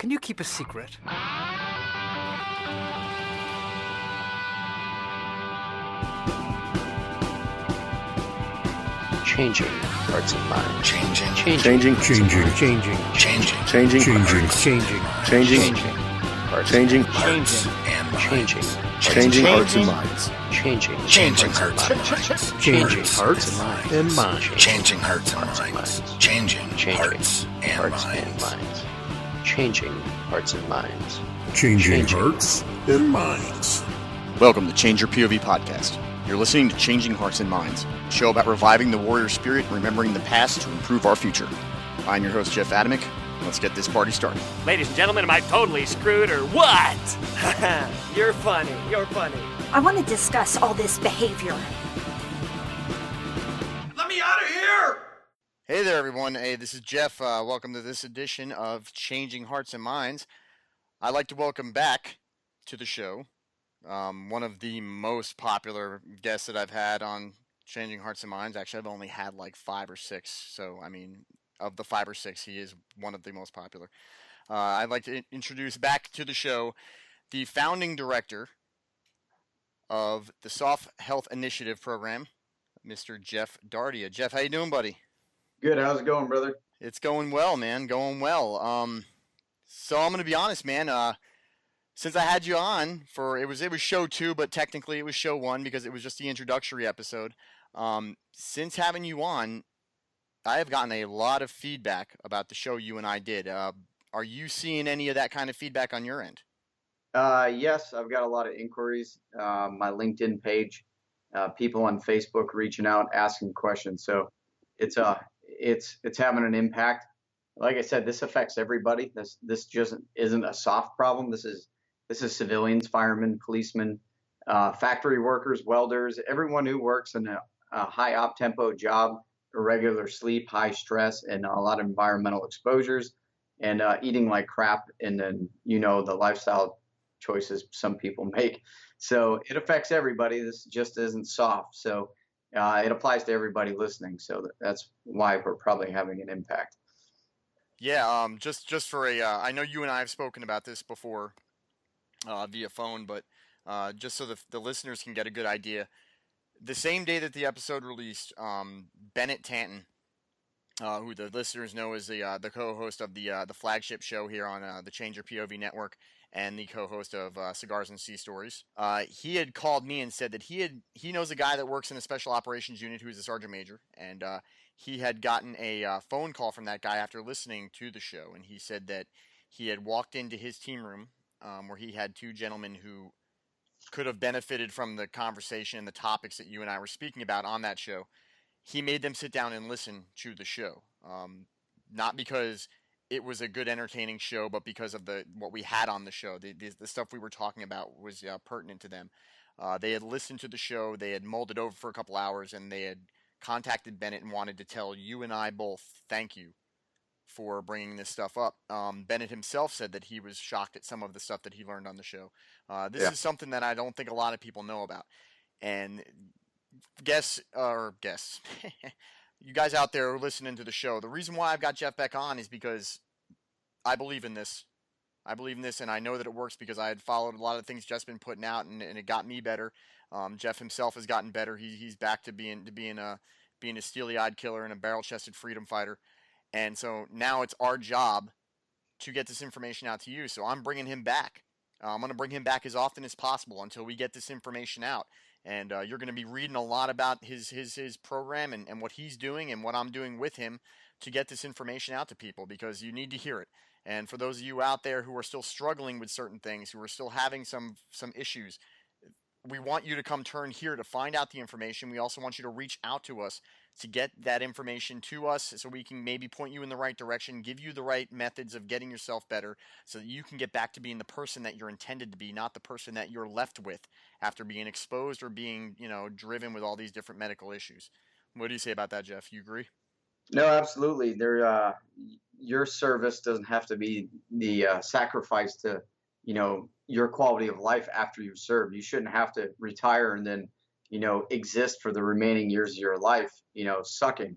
Can you keep a secret? Changing hearts and minds. Changing hearts and minds. Welcome to Change Your POV podcast. You're listening to Changing Hearts and Minds, a show about reviving the warrior spirit and remembering the past to improve our future. I'm your host, Geoff Dardia&nbsp. Let's get this party started. Ladies and gentlemen, am I totally screwed or what? You're funny. I want to discuss all this behavior. Let me out of here! Hey there, everyone. Hey, this is Geoff. Welcome to this edition of Changing Hearts and Minds. I'd like to welcome back to the show one of the most popular guests that I've had on Changing Hearts and Minds. Actually, I've only had like 5 or 6. So, I mean, of the 5 or 6, he is one of the most popular. I'd like to introduce back to the show the founding director of the SOF Health Initiatives Program, Mr. Geoff Dardia. Geoff, how you doing, buddy? Good. How's it going, brother? It's going well, man. Going well. So I'm going to be honest, man. Since I had you on for it was show 2, but technically it was show 1 because it was just the introductory episode. Since having you on, I have gotten a lot of feedback about the show you and I did. Are you seeing any of that kind of feedback on your end? Yes, I've got a lot of inquiries. My LinkedIn page, people on Facebook reaching out, asking questions. So it's having an impact. Like I said, this affects everybody. This just isn't a soft problem. This is civilians, firemen, policemen, factory workers, welders, everyone who works in a high op tempo job, irregular sleep, high stress, and a lot of environmental exposures, and eating like crap, and then the lifestyle choices some people make. So it affects everybody. This just isn't soft. So it applies to everybody listening. So that's why we're probably having an impact. Yeah. Just for I know you and I have spoken about this before via phone, but just so the listeners can get a good idea. The same day that the episode released, Bennett Tanton, who the listeners know as the co-host of the flagship show here on the Change Your POV network and the co-host of Cigars and Sea Stories, he had called me and said that he knows a guy that works in a special operations unit who's a sergeant major, and he had gotten a phone call from that guy after listening to the show, and he said that he had walked into his team room where he had 2 gentlemen who could have benefited from the conversation and the topics that you and I were speaking about on that show. He made them sit down and listen to the show, not because it was a good, entertaining show, but because of what we had on the show. The stuff we were talking about was pertinent to them. They had listened to the show, they had mulled it over for a couple hours, and they had contacted Bennett and wanted to tell you and I both thank you for bringing this stuff up. Bennett himself said that he was shocked at some of the stuff that he learned on the show. This is something that I don't think a lot of people know about. And guests, you guys out there who are listening to the show, the reason why I've got Geoff back on is because I believe in this. And I know that it works because I had followed a lot of things Jeff's been putting out, and it got me better. Geoff himself has gotten better. He's back to being a steely-eyed killer and a barrel-chested freedom fighter. And so now it's our job to get this information out to you. So I'm bringing him back. I'm going to bring him back as often as possible until we get this information out. And you're going to be reading a lot about his program and what he's doing and what I'm doing with him to get this information out to people, because you need to hear it. And for those of you out there who are still struggling with certain things, who are still having some issues, we want you to come turn here to find out the information. We also want you to reach out to us to get that information to us so we can maybe point you in the right direction, give you the right methods of getting yourself better so that you can get back to being the person that you're intended to be, not the person that you're left with after being exposed or being, driven with all these different medical issues. What do you say about that, Geoff? You agree? No, absolutely. Your service doesn't have to be the sacrifice to, your quality of life after you serve. You shouldn't have to retire and then, exist for the remaining years of your life, sucking.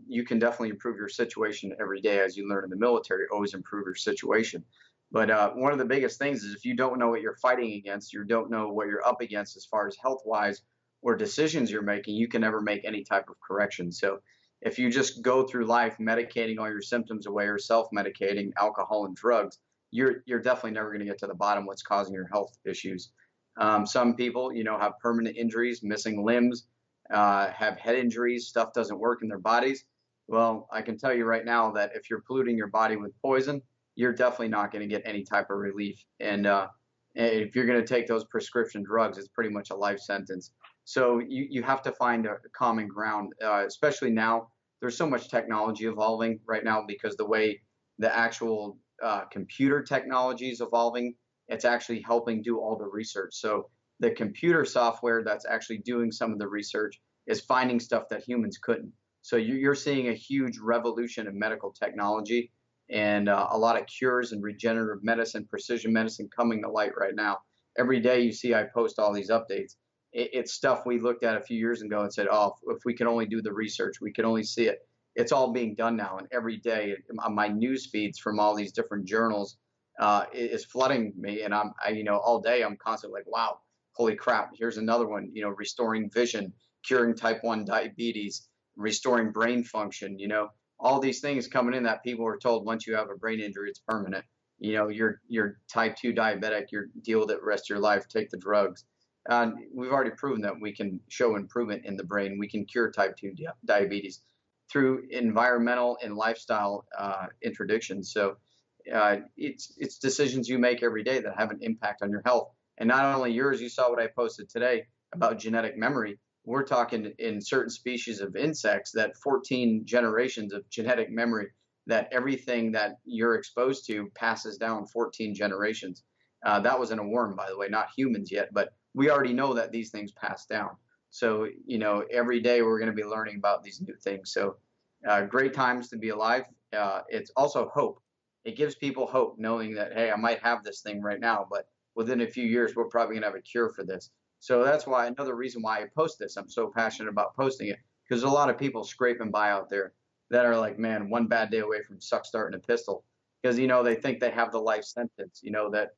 you can definitely improve your situation every day. As you learn in the military, always improve your situation. But one of the biggest things is if you don't know what you're fighting against, you don't know what you're up against as far as health wise or decisions you're making, you can never make any type of correction. So if you just go through life medicating all your symptoms away or self-medicating alcohol and drugs, you're definitely never going to get to the bottom of what's causing your health issues. Some people, have permanent injuries, missing limbs, have head injuries, stuff doesn't work in their bodies. Well, I can tell you right now that if you're polluting your body with poison, you're definitely not going to get any type of relief. And if you're going to take those prescription drugs, it's pretty much a life sentence. So you have to find a common ground, especially now. There's so much technology evolving right now because the way the actual computer technology is evolving, it's actually helping do all the research. So the computer software that's actually doing some of the research is finding stuff that humans couldn't. So you're seeing a huge revolution in medical technology and a lot of cures and regenerative medicine, precision medicine coming to light right now. Every day you see I post all these updates. It's stuff we looked at a few years ago and said, oh, if we could only do the research, we could only see it. It's all being done now. And every day my news feeds from all these different journals is flooding me. And all day I'm constantly like, wow, holy crap, here's another one, restoring vision, curing type 1 diabetes, restoring brain function, all these things coming in that people are told once you have a brain injury, it's permanent. You're type 2 diabetic, you're deal with it the rest of your life, take the drugs. We've already proven that we can show improvement in the brain. We can cure type 2 diabetes through environmental and lifestyle interdictions. So it's decisions you make every day that have an impact on your health. And not only yours, you saw what I posted today about genetic memory. We're talking in certain species of insects that 14 generations of genetic memory, that everything that you're exposed to passes down 14 generations. That was in a worm, by the way, not humans yet, but we already know that these things pass down. So, every day we're going to be learning about these new things. So great times to be alive. It's also hope. It gives people hope knowing that, hey, I might have this thing right now, but within a few years, we're probably going to have a cure for this. So that's why another reason why I post this. I'm so passionate about posting it because there's a lot of people scraping by out there that are like, man, one bad day away from suck starting a pistol because, they think they have the life sentence, that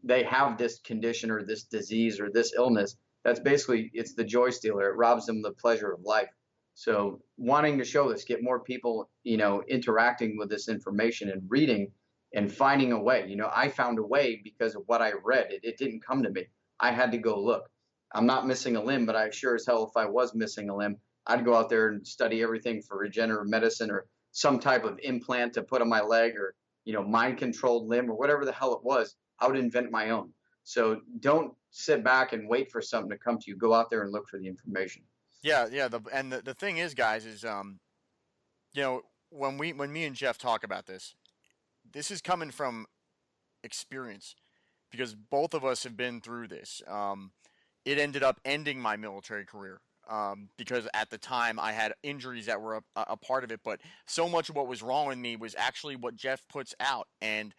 they have this condition or this disease or this illness. That's basically, it's the joy stealer. It robs them of the pleasure of life. So wanting to show this, get more people, interacting with this information and reading and finding a way. I found a way because of what I read. It didn't come to me. I had to go look. I'm not missing a limb, but I sure as hell, if I was missing a limb, I'd go out there and study everything for regenerative medicine or some type of implant to put on my leg or, mind-controlled limb or whatever the hell it was. I would invent my own. So don't sit back and wait for something to come to you. Go out there and look for the information. Yeah. The thing is, guys, is when me and Geoff talk about this is coming from experience because both of us have been through this. It ended up ending my military career because at the time I had injuries that were a part of it, but so much of what was wrong with me was actually what Geoff puts out. And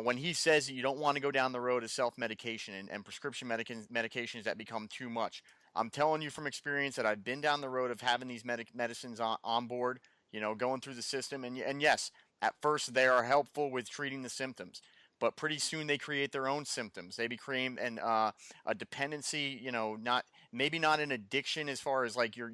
when he says that you don't want to go down the road of self-medication and prescription medications that become too much, I'm telling you from experience that I've been down the road of having these medicines on board, going through the system. And yes, at first they are helpful with treating the symptoms, but pretty soon they create their own symptoms. They become a dependency, maybe not an addiction as far as like you're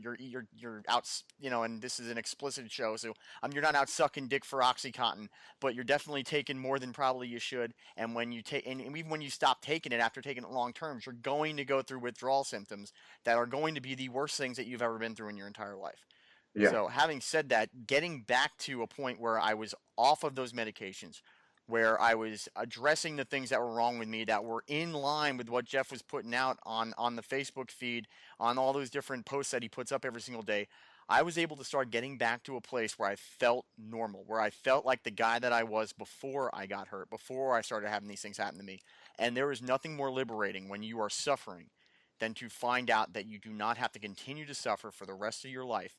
out, and this is an explicit show, so you're not out sucking dick for OxyContin, but you're definitely taking more than probably you should. And when you take, and even when you stop taking it after taking it long terms, you're going to go through withdrawal symptoms that are going to be the worst things that you've ever been through in your entire life. Yeah. So having said that, getting back to a point where I was off of those medications, where I was addressing the things that were wrong with me that were in line with what Geoff was putting out on the Facebook feed, on all those different posts that he puts up every single day, I was able to start getting back to a place where I felt normal, where I felt like the guy that I was before I got hurt, before I started having these things happen to me. And there is nothing more liberating when you are suffering than to find out that you do not have to continue to suffer for the rest of your life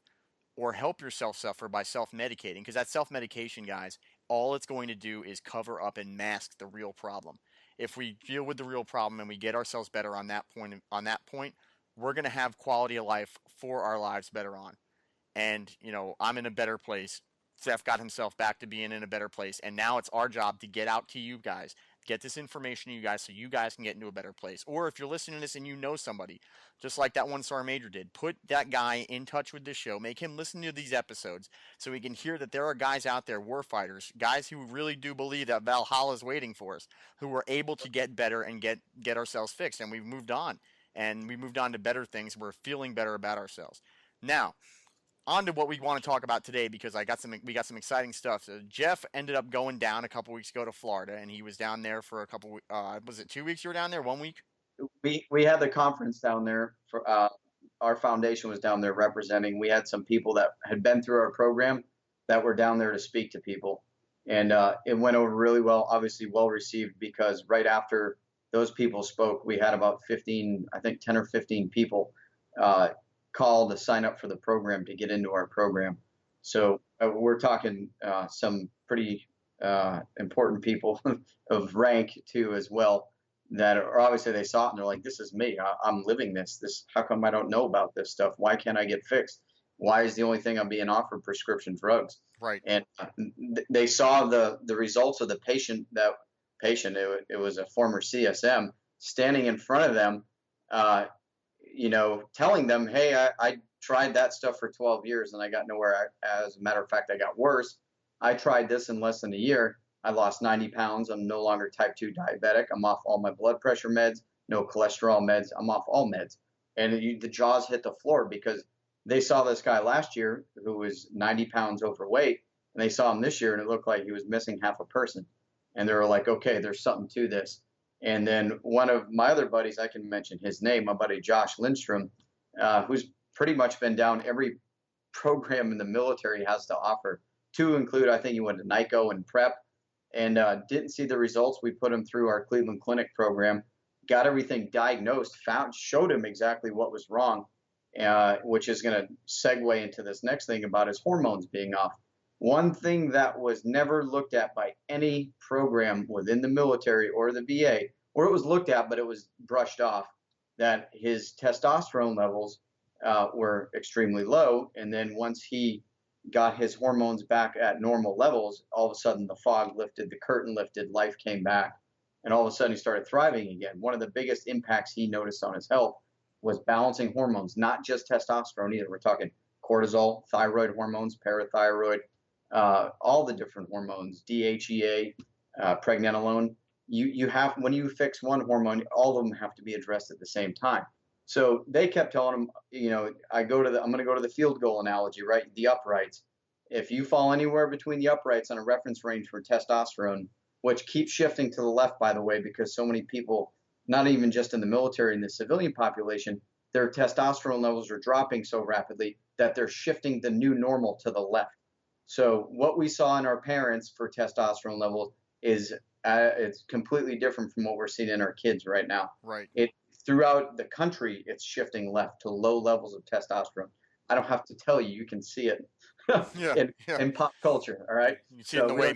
or help yourself suffer by self-medicating, because that self-medication, guys, all it's going to do is cover up and mask the real problem. If we deal with the real problem and we get ourselves better on that point, we're going to have quality of life for our lives better on. and I'm in a better place. Seth got himself back to being in a better place, and now it's our job to get out to you guys, get this information to you guys so you guys can get into a better place. Or if you're listening to this and you know somebody, just like that one-star major did, put that guy in touch with this show, make him listen to these episodes so he can hear that there are guys out there, war fighters, guys who really do believe that Valhalla is waiting for us, who are able to get better and get ourselves fixed, and we've moved on. And we moved on to better things. We're feeling better about ourselves. Now, on to what we want to talk about today, because we got some exciting stuff. So Geoff ended up going down a couple weeks ago to Florida, and he was down there for a couple. Was it 2 weeks you were down there? 1 week? We had the conference down there. For our foundation was down there representing. We had some people that had been through our program that were down there to speak to people, and it went over really well. Obviously, well received, because right after those people spoke, we had about 10 or 15 people call to sign up for the program to get into our program. So we're talking some pretty important people of rank too as well, that are obviously, they saw it and they're like, this is me. I'm living this. How come I don't know about this stuff? Why can't I get fixed? Why is the only thing I'm being offered prescription drugs? Right. And they saw the results of the patient. It was a former CSM standing in front of them, telling them, hey, I tried that stuff for 12 years and I got nowhere. As a matter of fact, I got worse. I tried this in less than a year. I lost 90 pounds. I'm no longer type 2 diabetic. I'm off all my blood pressure meds, no cholesterol meds. I'm off all meds. And the jaws hit the floor, because they saw this guy last year who was 90 pounds overweight, and they saw him this year and it looked like he was missing half a person. And they were like, okay, there's something to this. And then one of my other buddies, I can mention his name, my buddy Josh Lindstrom, who's pretty much been down every program in the military has to offer, to include, I think he went to NICO and prep, and didn't see the results. We put him through our Cleveland Clinic program, got everything diagnosed, showed him exactly what was wrong, which is going to segue into this next thing about his hormones being off. One thing that was never looked at by any program within the military or the VA, or it was looked at, but it was brushed off, that his testosterone levels were extremely low. And then once he got his hormones back at normal levels, all of a sudden the fog lifted, the curtain lifted, life came back, and all of a sudden he started thriving again. One of the biggest impacts he noticed on his health was balancing hormones, not just testosterone either. We're talking cortisol, thyroid hormones, parathyroid, all the different hormones, DHEA, pregnenolone. You have, when you fix one hormone, all of them have to be addressed at the same time. So they kept telling him, I'm going to go to the field goal analogy, right? The uprights. If you fall anywhere between the uprights on a reference range for testosterone, which keeps shifting to the left, by the way, because so many people, not even just in the military, in the civilian population, their testosterone levels are dropping so rapidly that they're shifting the new normal to the left. So what we saw in our parents for testosterone levels is it's completely different from what we're seeing in our kids right now. Right. Throughout the country, it's shifting left to low levels of testosterone. I don't have to tell you; you can see it in pop culture. All right. You see it in the way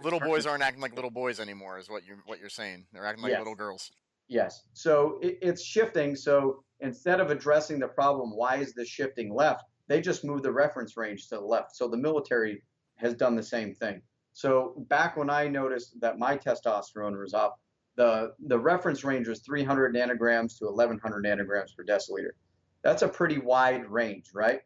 little boys aren't acting like little boys anymore, is what you're saying. They're acting like little girls. Yes. So it's shifting. So instead of addressing the problem, why is this shifting left? They just move the reference range to the left. So the military has done the same thing. So back when I noticed that my testosterone was up, the reference range was 300 nanograms to 1100 nanograms per deciliter. That's a pretty wide range, right?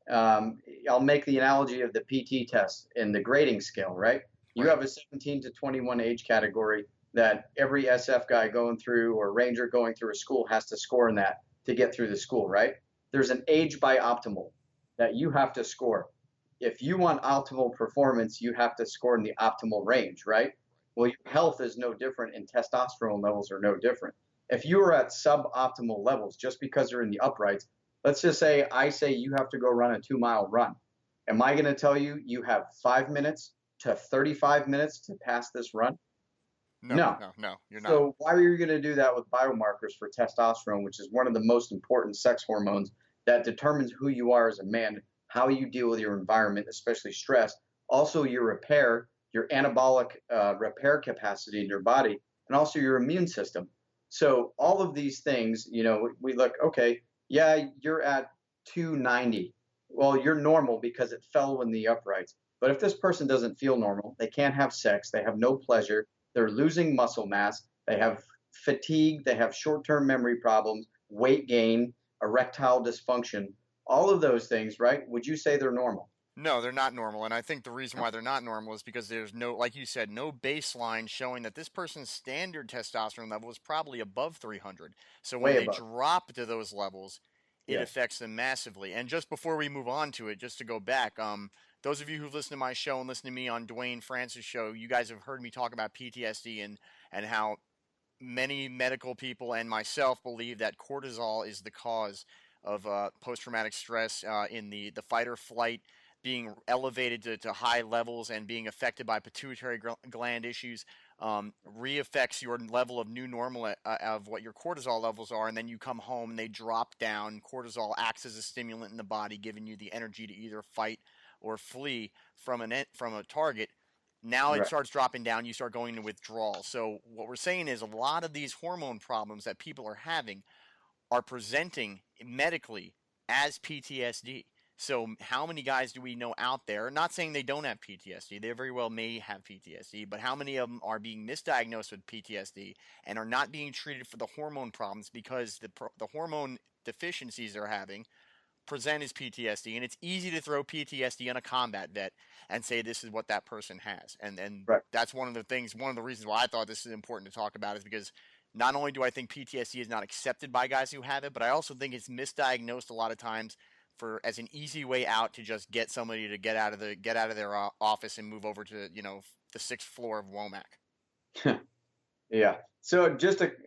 I'll make the analogy of the PT test in the grading scale, right? You have a 17 to 21 age category that every SF guy going through or Ranger going through a school has to score in that to get through the school, right? There's an age by optimal that you have to score. If you want optimal performance, you have to score in the optimal range, right? Well, your health is no different and testosterone levels are no different. If you are at suboptimal levels, just because you're in the uprights, let's just say I say you have to go run a 2-mile run. Am I going to tell you you have 5 minutes to 35 minutes to pass this run? No, you're not. So why are you going to do that with biomarkers for testosterone, which is one of the most important sex hormones that determines who you are as a man, how you deal with your environment, especially stress, also your repair, your anabolic repair capacity in your body, and also your immune system. So all of these things, we look, okay, yeah, you're at 290. well, you're normal because it fell in the uprights. But if this person doesn't feel normal, they can't have sex, they have no pleasure, they're losing muscle mass, they have fatigue, they have short-term memory problems, weight gain, erectile dysfunction, all of those things, right? Would you say they're normal? No, they're not normal, and I think the reason why they're not normal is because there's no, like you said, no baseline showing that this person's standard testosterone level is probably above 300. So when Way they above. drop to those levels, it Yes. affects them massively. And just before we move on to it, just to go back, those of you who've listened to my show and listened to me on Dwayne Francis' show, you guys have heard me talk about PTSD and how many medical people and myself believe that cortisol is the cause of post-traumatic stress in the fight or flight, being elevated to high levels and being affected by pituitary gland issues, re-affects your level of new normal of what your cortisol levels are, and then you come home and they drop down. Cortisol acts as a stimulant in the body, giving you the energy to either fight or flee from a target. Now it Right. starts dropping down, you start going into withdrawal. So what we're saying is a lot of these hormone problems that people are having are presenting medically as PTSD. So how many guys do we know out there? Not saying they don't have PTSD, they very well may have PTSD, but how many of them are being misdiagnosed with PTSD and are not being treated for the hormone problems because the hormone deficiencies they're having present as PTSD? And it's easy to throw PTSD on a combat vet and say this is what that person has. And Right. that's one of the reasons why I thought this is important to talk about, is because not only do I think PTSD is not accepted by guys who have it, but I also think it's misdiagnosed a lot of times as an easy way out to just get somebody to get out of their office and move over to the 6th floor of Womack. Yeah. So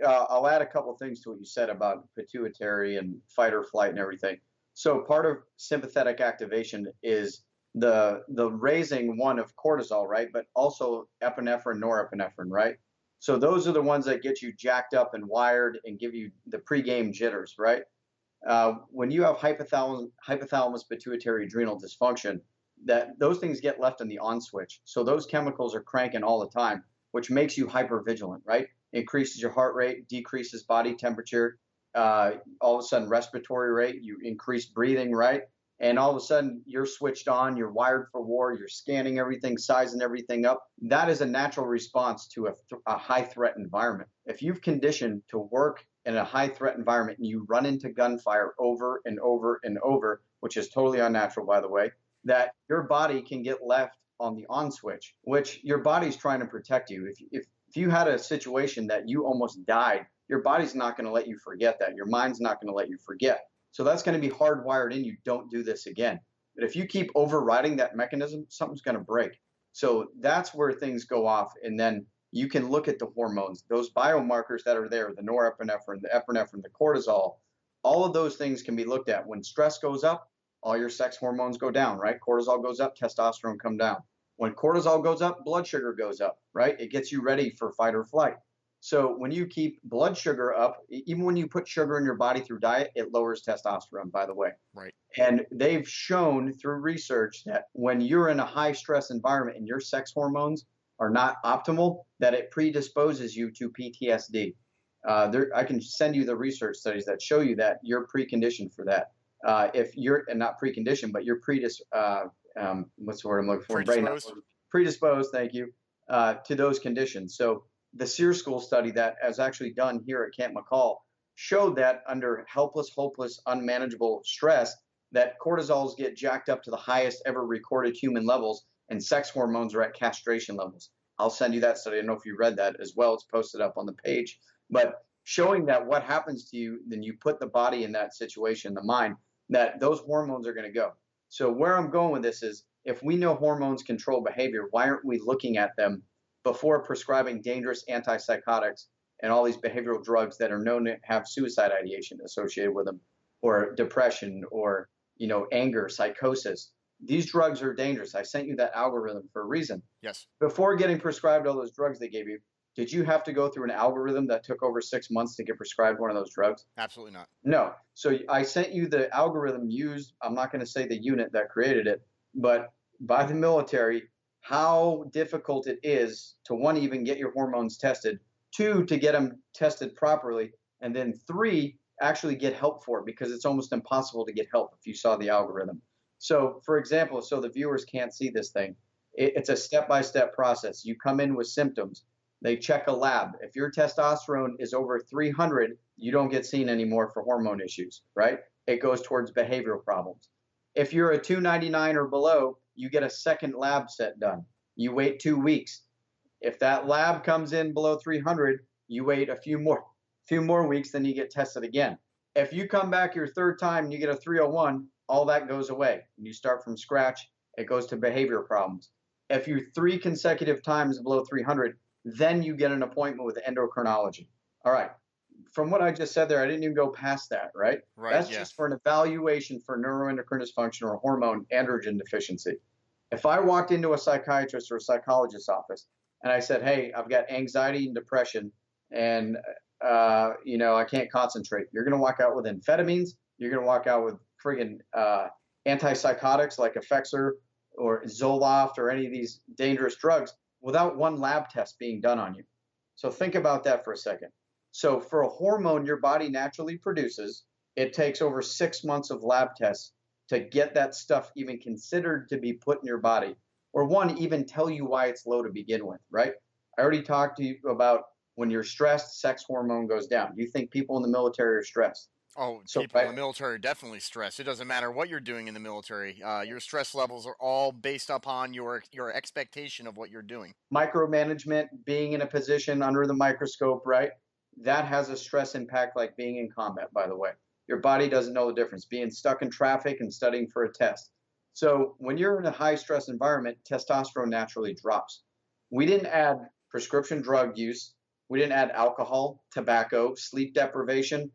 I'll add a couple things to what you said about pituitary and fight or flight and everything. So part of sympathetic activation is the raising one of cortisol, right? But also epinephrine, norepinephrine, right? So those are the ones that get you jacked up and wired and give you the pregame jitters, right? When you have hypothalamus pituitary adrenal dysfunction, those things get left in the on switch. So those chemicals are cranking all the time, which makes you hypervigilant, right? Increases your heart rate, decreases body temperature, all of a sudden respiratory rate, you increase breathing, right? And all of a sudden you're switched on, you're wired for war, you're scanning everything, sizing everything up. That is a natural response to a high threat environment. If you've conditioned to work in a high threat environment and you run into gunfire over and over and over, which is totally unnatural, by the way, that your body can get left on the on switch, which your body's trying to protect you. If you had a situation that you almost died, your body's not going to let you forget that. Your mind's not going to let you forget. So that's going to be hardwired in you. Don't do this again. But if you keep overriding that mechanism, something's going to break. So that's where things go off. And then you can look at the hormones, those biomarkers that are there, the norepinephrine, the epinephrine, the cortisol, all of those things can be looked at. When stress goes up, all your sex hormones go down, right? Cortisol goes up, testosterone come down. When cortisol goes up, blood sugar goes up, right? It gets you ready for fight or flight. So when you keep blood sugar up, even when you put sugar in your body through diet, it lowers testosterone, by the way. Right. And they've shown through research that when you're in a high stress environment and your sex hormones are not optimal, that it predisposes you to PTSD. I can send you the research studies that show you that you're preconditioned for that. If you're not preconditioned, but you're what's the word I'm looking for? Predisposed, thank you, to those conditions. So the SEER School study that is actually done here at Camp McCall showed that under helpless, hopeless, unmanageable stress, that cortisols get jacked up to the highest ever recorded human levels, and sex hormones are at castration levels. I'll send you that study. I don't know if you read that as well. It's posted up on the page. But showing that what happens to you, then you put the body in that situation, the mind, that those hormones are going to go. So where I'm going with this is, if we know hormones control behavior, why aren't we looking at them before prescribing dangerous antipsychotics and all these behavioral drugs that are known to have suicide ideation associated with them, or depression, or anger, psychosis? These drugs are dangerous. I sent you that algorithm for a reason. Yes. Before getting prescribed all those drugs they gave you, did you have to go through an algorithm that took over 6 months to get prescribed one of those drugs? Absolutely not. No. So I sent you the algorithm used, I'm not going to say the unit that created it, but by the military, how difficult it is to, one, even get your hormones tested, two, to get them tested properly, and then three, actually get help for it, because it's almost impossible to get help if you saw the algorithm. So, for example, so the viewers can't see this thing, it's a step-by-step process. You come in with symptoms. They check a lab. If your testosterone is over 300, you don't get seen anymore for hormone issues, right? It goes towards behavioral problems. If you're a 299 or below, you get a second lab set done. You wait 2 weeks. If that lab comes in below 300, you wait a few more weeks, then you get tested again. If you come back your third time and you get a 301, all that goes away. You start from scratch. It goes to behavior problems. If you're 3 consecutive times below 300, then you get an appointment with endocrinology. All right. From what I just said there, I didn't even go past that, right? Right. That's yeah. just for an evaluation for neuroendocrine dysfunction or hormone androgen deficiency. If I walked into a psychiatrist or a psychologist's office and I said, hey, I've got anxiety and depression and I can't concentrate, you're going to walk out with amphetamines. You're going to walk out with friggin' antipsychotics like Effexor or Zoloft or any of these dangerous drugs without one lab test being done on you. So think about that for a second. So for a hormone your body naturally produces, it takes over 6 months of lab tests to get that stuff even considered to be put in your body, or one, even tell you why it's low to begin with, right? I already talked to you about when you're stressed, sex hormone goes down. Do you think people in the military are stressed? Oh, people in the military are definitely stressed. It doesn't matter what you're doing in the military. Your stress levels are all based upon your expectation of what you're doing. Micromanagement, being in a position under the microscope, right? That has a stress impact like being in combat, by the way. Your body doesn't know the difference, being stuck in traffic and studying for a test. So when you're in a high stress environment, testosterone naturally drops. We didn't add prescription drug use. We didn't add alcohol, tobacco, sleep deprivation.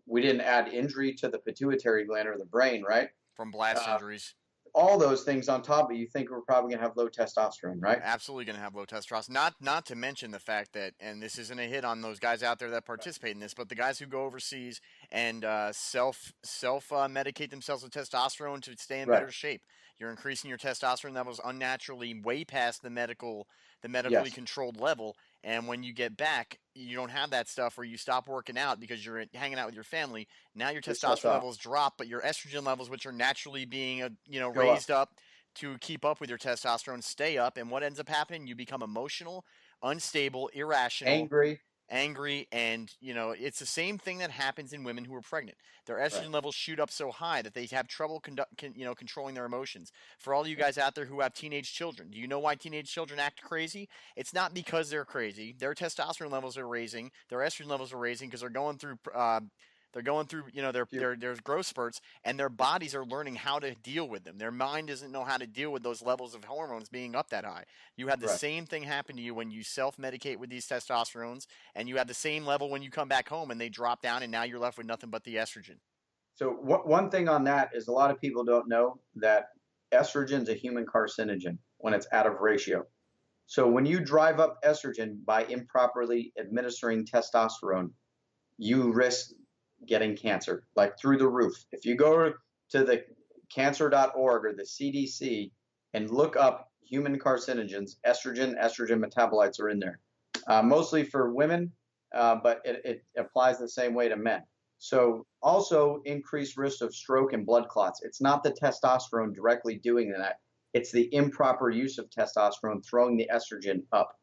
We didn't add injury to the pituitary gland or the brain, right? From blast injuries. All those things on top of it, you think we're probably going to have low testosterone, right? Absolutely going to have low testosterone. Not to mention the fact that, and this isn't a hit on those guys out there that participate in this, but the guys who go overseas and self medicate themselves with testosterone to stay in better shape. You're increasing your testosterone levels unnaturally way past the medically controlled level. And when you get back, you don't have that stuff, or you stop working out because you're hanging out with your family. Now your testosterone levels drop, but your estrogen levels, which are naturally being raised up to keep up with your testosterone, stay up. And what ends up happening? You become emotional, unstable, irrational, angry, and it's the same thing that happens in women who are pregnant. Their estrogen levels shoot up so high that they have trouble controlling their emotions. For all you guys out there who have teenage children, do you know why teenage children act crazy? It's not because they're crazy. Their testosterone levels are raising, their estrogen levels are raising because they're going through their growth spurts, and their bodies are learning how to deal with them. Their mind doesn't know how to deal with those levels of hormones being up that high. You have the same thing happen to you when you self-medicate with these testosterones, and you have the same level when you come back home and they drop down, and now you're left with nothing but the estrogen. So one thing on that is a lot of people don't know that estrogen is a human carcinogen when it's out of ratio. So when you drive up estrogen by improperly administering testosterone, you risk getting cancer, like through the roof. If you go to the cancer.org or the CDC and look up human carcinogens, estrogen metabolites are in there, mostly for women, but it applies the same way to men. So also increased risk of stroke and blood clots. It's not the testosterone directly doing that. It's the improper use of testosterone throwing the estrogen up.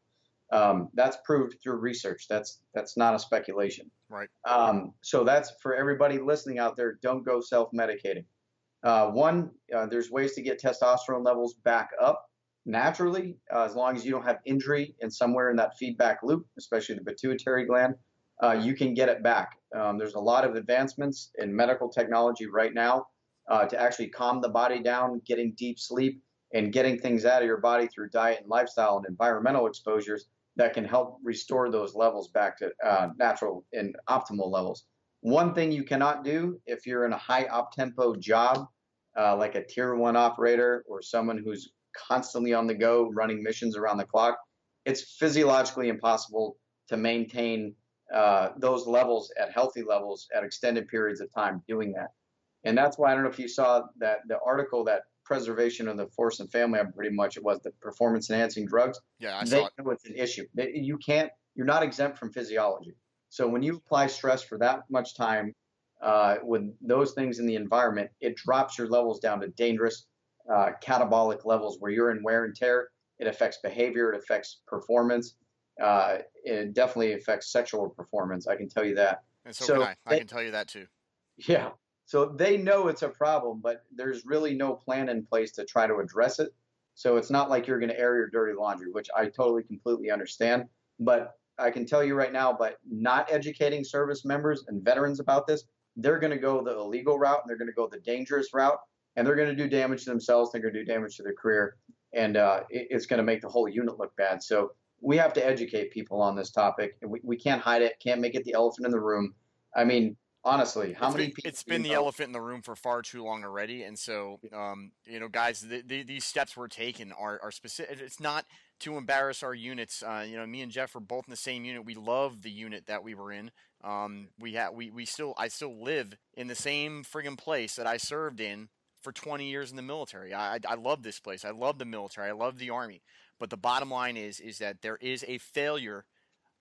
That's proved through research. That's not a speculation. Right. So that's for everybody listening out there. Don't go self-medicating. There's ways to get testosterone levels back up naturally, as long as you don't have injury in somewhere in that feedback loop, especially the pituitary gland. You can get it back. There's a lot of advancements in medical technology right now to actually calm the body down, getting deep sleep, and getting things out of your body through diet and lifestyle and environmental exposures that can help restore those levels back to natural and optimal levels. One thing you cannot do if you're in a high op-tempo job, like a tier 1 operator or someone who's constantly on the go running missions around the clock, it's physiologically impossible to maintain those levels at healthy levels at extended periods of time doing that. And that's why, I don't know if you saw that the article that preservation of the force and family, pretty much it was the performance enhancing drugs. Yeah, I saw it. Know it's an issue. You're not exempt from physiology. So when you apply stress for that much time, with those things in the environment, it drops your levels down to dangerous catabolic levels where you're in wear and tear. It affects behavior. It affects performance. It definitely affects sexual performance. I can tell you that. And so can I. I can tell you that too. Yeah. So they know it's a problem, but there's really no plan in place to try to address it. So it's not like you're going to air your dirty laundry, which I totally, completely understand. But I can tell you right now, by not educating service members and veterans about this, they're going to go the illegal route, and they're going to go the dangerous route, and they're going to do damage to themselves. They're going to do damage to their career, and it's going to make the whole unit look bad. So we have to educate people on this topic, and we can't hide it, can't make it the elephant in the room. I mean, honestly, how many people? It's been the elephant in the room for far too long already, and so guys, these steps we're taking are specific. It's not to embarrass our units. Me and Geoff are both in the same unit. We love the unit that we were in. I still live in the same friggin' place that I served in for 20 years in the military. I love this place. I love the military. I love the Army. But the bottom line is that there is a failure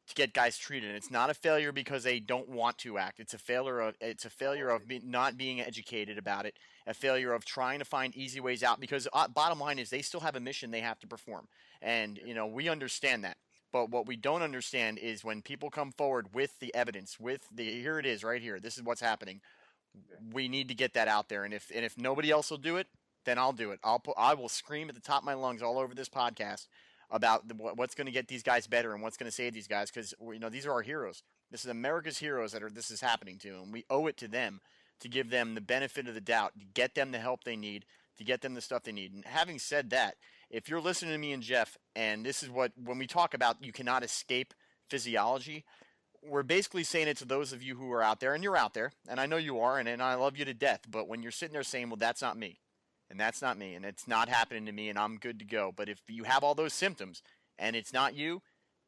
to get guys treated. And it's not a failure because they don't want to act. It's a failure of not being educated about it. A failure of trying to find easy ways out. Because bottom line is they still have a mission they have to perform. And we understand that. But what we don't understand is when people come forward with the evidence, here it is right here. This is what's happening. We need to get that out there. And if nobody else will do it, then I'll do it. I will scream at the top of my lungs all over this podcast about what's going to get these guys better and what's going to save these guys, because these are our heroes. This is America's heroes this is happening to, and we owe it to them to give them the benefit of the doubt, to get them the help they need, to get them the stuff they need. And having said that, if you're listening to me and Geoff, and this is when we talk about you cannot escape physiology, we're basically saying it to those of you who are out there, and you're out there, and I know you are, and I love you to death, but when you're sitting there saying, well, that's not me, and that's not me, and it's not happening to me, and I'm good to go. But if you have all those symptoms and it's not you,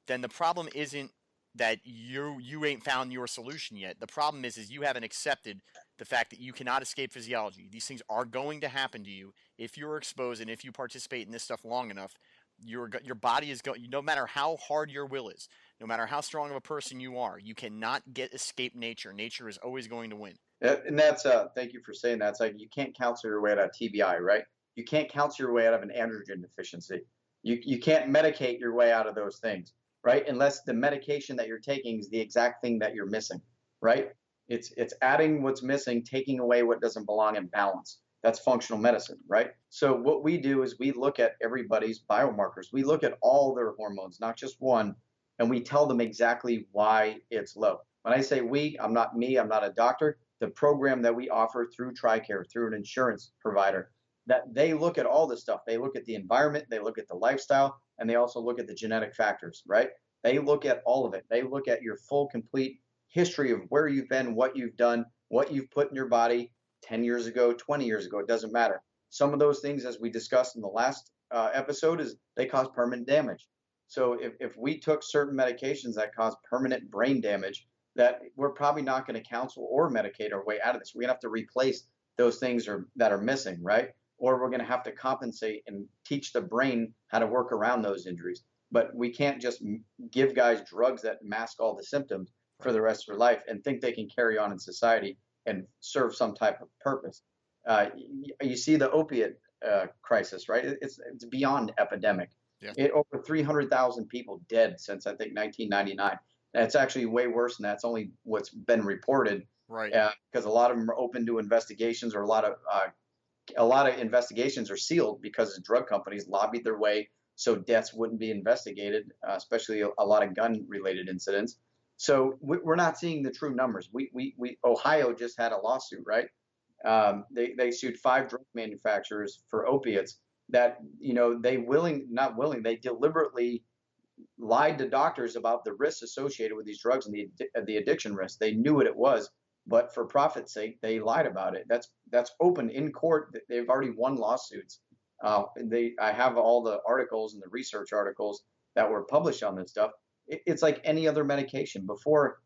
then the problem isn't that you ain't found your solution yet. The problem is you haven't accepted the fact that you cannot escape physiology. These things are going to happen to you if you're exposed, and if you participate in this stuff long enough. Your body is going. No matter how hard your will is, no matter how strong of a person you are, you cannot escape nature. Nature is always going to win. And that's thank you for saying that. It's like you can't counsel your way out of TBI, right? You can't counsel your way out of an androgen deficiency. You can't medicate your way out of those things, right? Unless the medication that you're taking is the exact thing that you're missing, right? It's adding what's missing, taking away what doesn't belong, in balance. That's functional medicine, right? So what we do is we look at everybody's biomarkers. We look at all their hormones, not just one, and we tell them exactly why it's low. When I say we, I'm not me, I'm not a doctor. The program that we offer through TRICARE, through an insurance provider, that they look at all this stuff. They look at the environment, they look at the lifestyle, and they also look at the genetic factors, right? They look at all of it. They look at your full, complete history of where you've been, what you've done, what you've put in your body 10 years ago, 20 years ago, it doesn't matter. Some of those things, as we discussed in the last episode, is they cause permanent damage. So if we took certain medications that cause permanent brain damage, that we're probably not going to counsel or medicate our way out of this. We're going to have to replace those things that are missing, right? Or we're going to have to compensate and teach the brain how to work around those injuries. But we can't just give guys drugs that mask all the symptoms for the rest of their life and think they can carry on in society and serve some type of purpose. You see the opiate crisis, right? It's beyond epidemic. Yeah. Over 300,000 people dead since, I think, 1999. And it's actually way worse than that. It's only what's been reported, right? Because a lot of them are open to investigations, or a lot of investigations are sealed because the drug companies lobbied their way so deaths wouldn't be investigated, especially a lot of gun-related incidents. So we're not seeing the true numbers. Ohio just had a lawsuit, right? They sued 5 drug manufacturers for opiates that, they deliberately lied to doctors about the risks associated with these drugs and the addiction risks. They knew what it was, but for profit's sake, they lied about it. That's open in court. They've already won lawsuits. I have all the articles and the research articles that were published on this stuff. It's like any other medication. Before,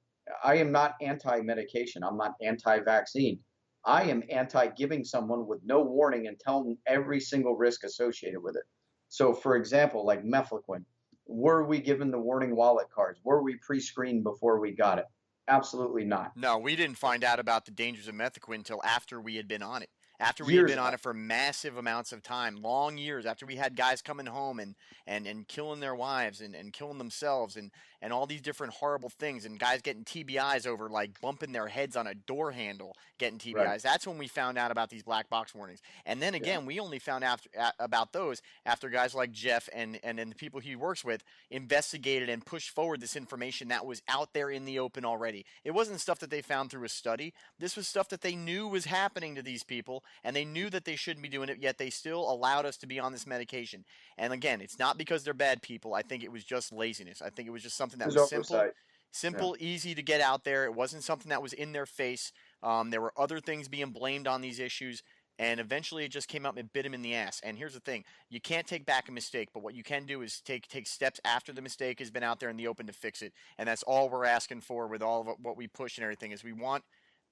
I am not anti-medication. I'm not anti-vaccine. I am anti-giving someone with no warning and telling them every single risk associated with it. So, for example, like mefloquine, were we given the warning wallet cards? Were we pre-screened before we got it? Absolutely not. No, we didn't find out about the dangers of methaquin until after we had been on it. After we had Years been on ago. it for massive amounts of time, long years, after we had guys coming home and killing their wives and killing themselves and all these different horrible things, and guys getting TBIs over like bumping their heads on a door handle, getting TBIs. Right. That's when we found out about these black box warnings. And then again, we only found out about those after guys like Geoff and the people he works with investigated and pushed forward this information that was out there in the open already. It wasn't stuff that they found through a study. This was stuff that they knew was happening to these people, and they knew that they shouldn't be doing it, yet they still allowed us to be on this medication. And again, it's not because they're bad people. I think it was just laziness. I think it was just something that was simple, easy to get out there. It wasn't something that was in their face. There were other things being blamed on these issues, and eventually it just came up and bit him in the ass. And here's the thing. You can't take back a mistake, but what you can do is take steps after the mistake has been out there in the open to fix it. And that's all we're asking for with all of what we push and everything, is we want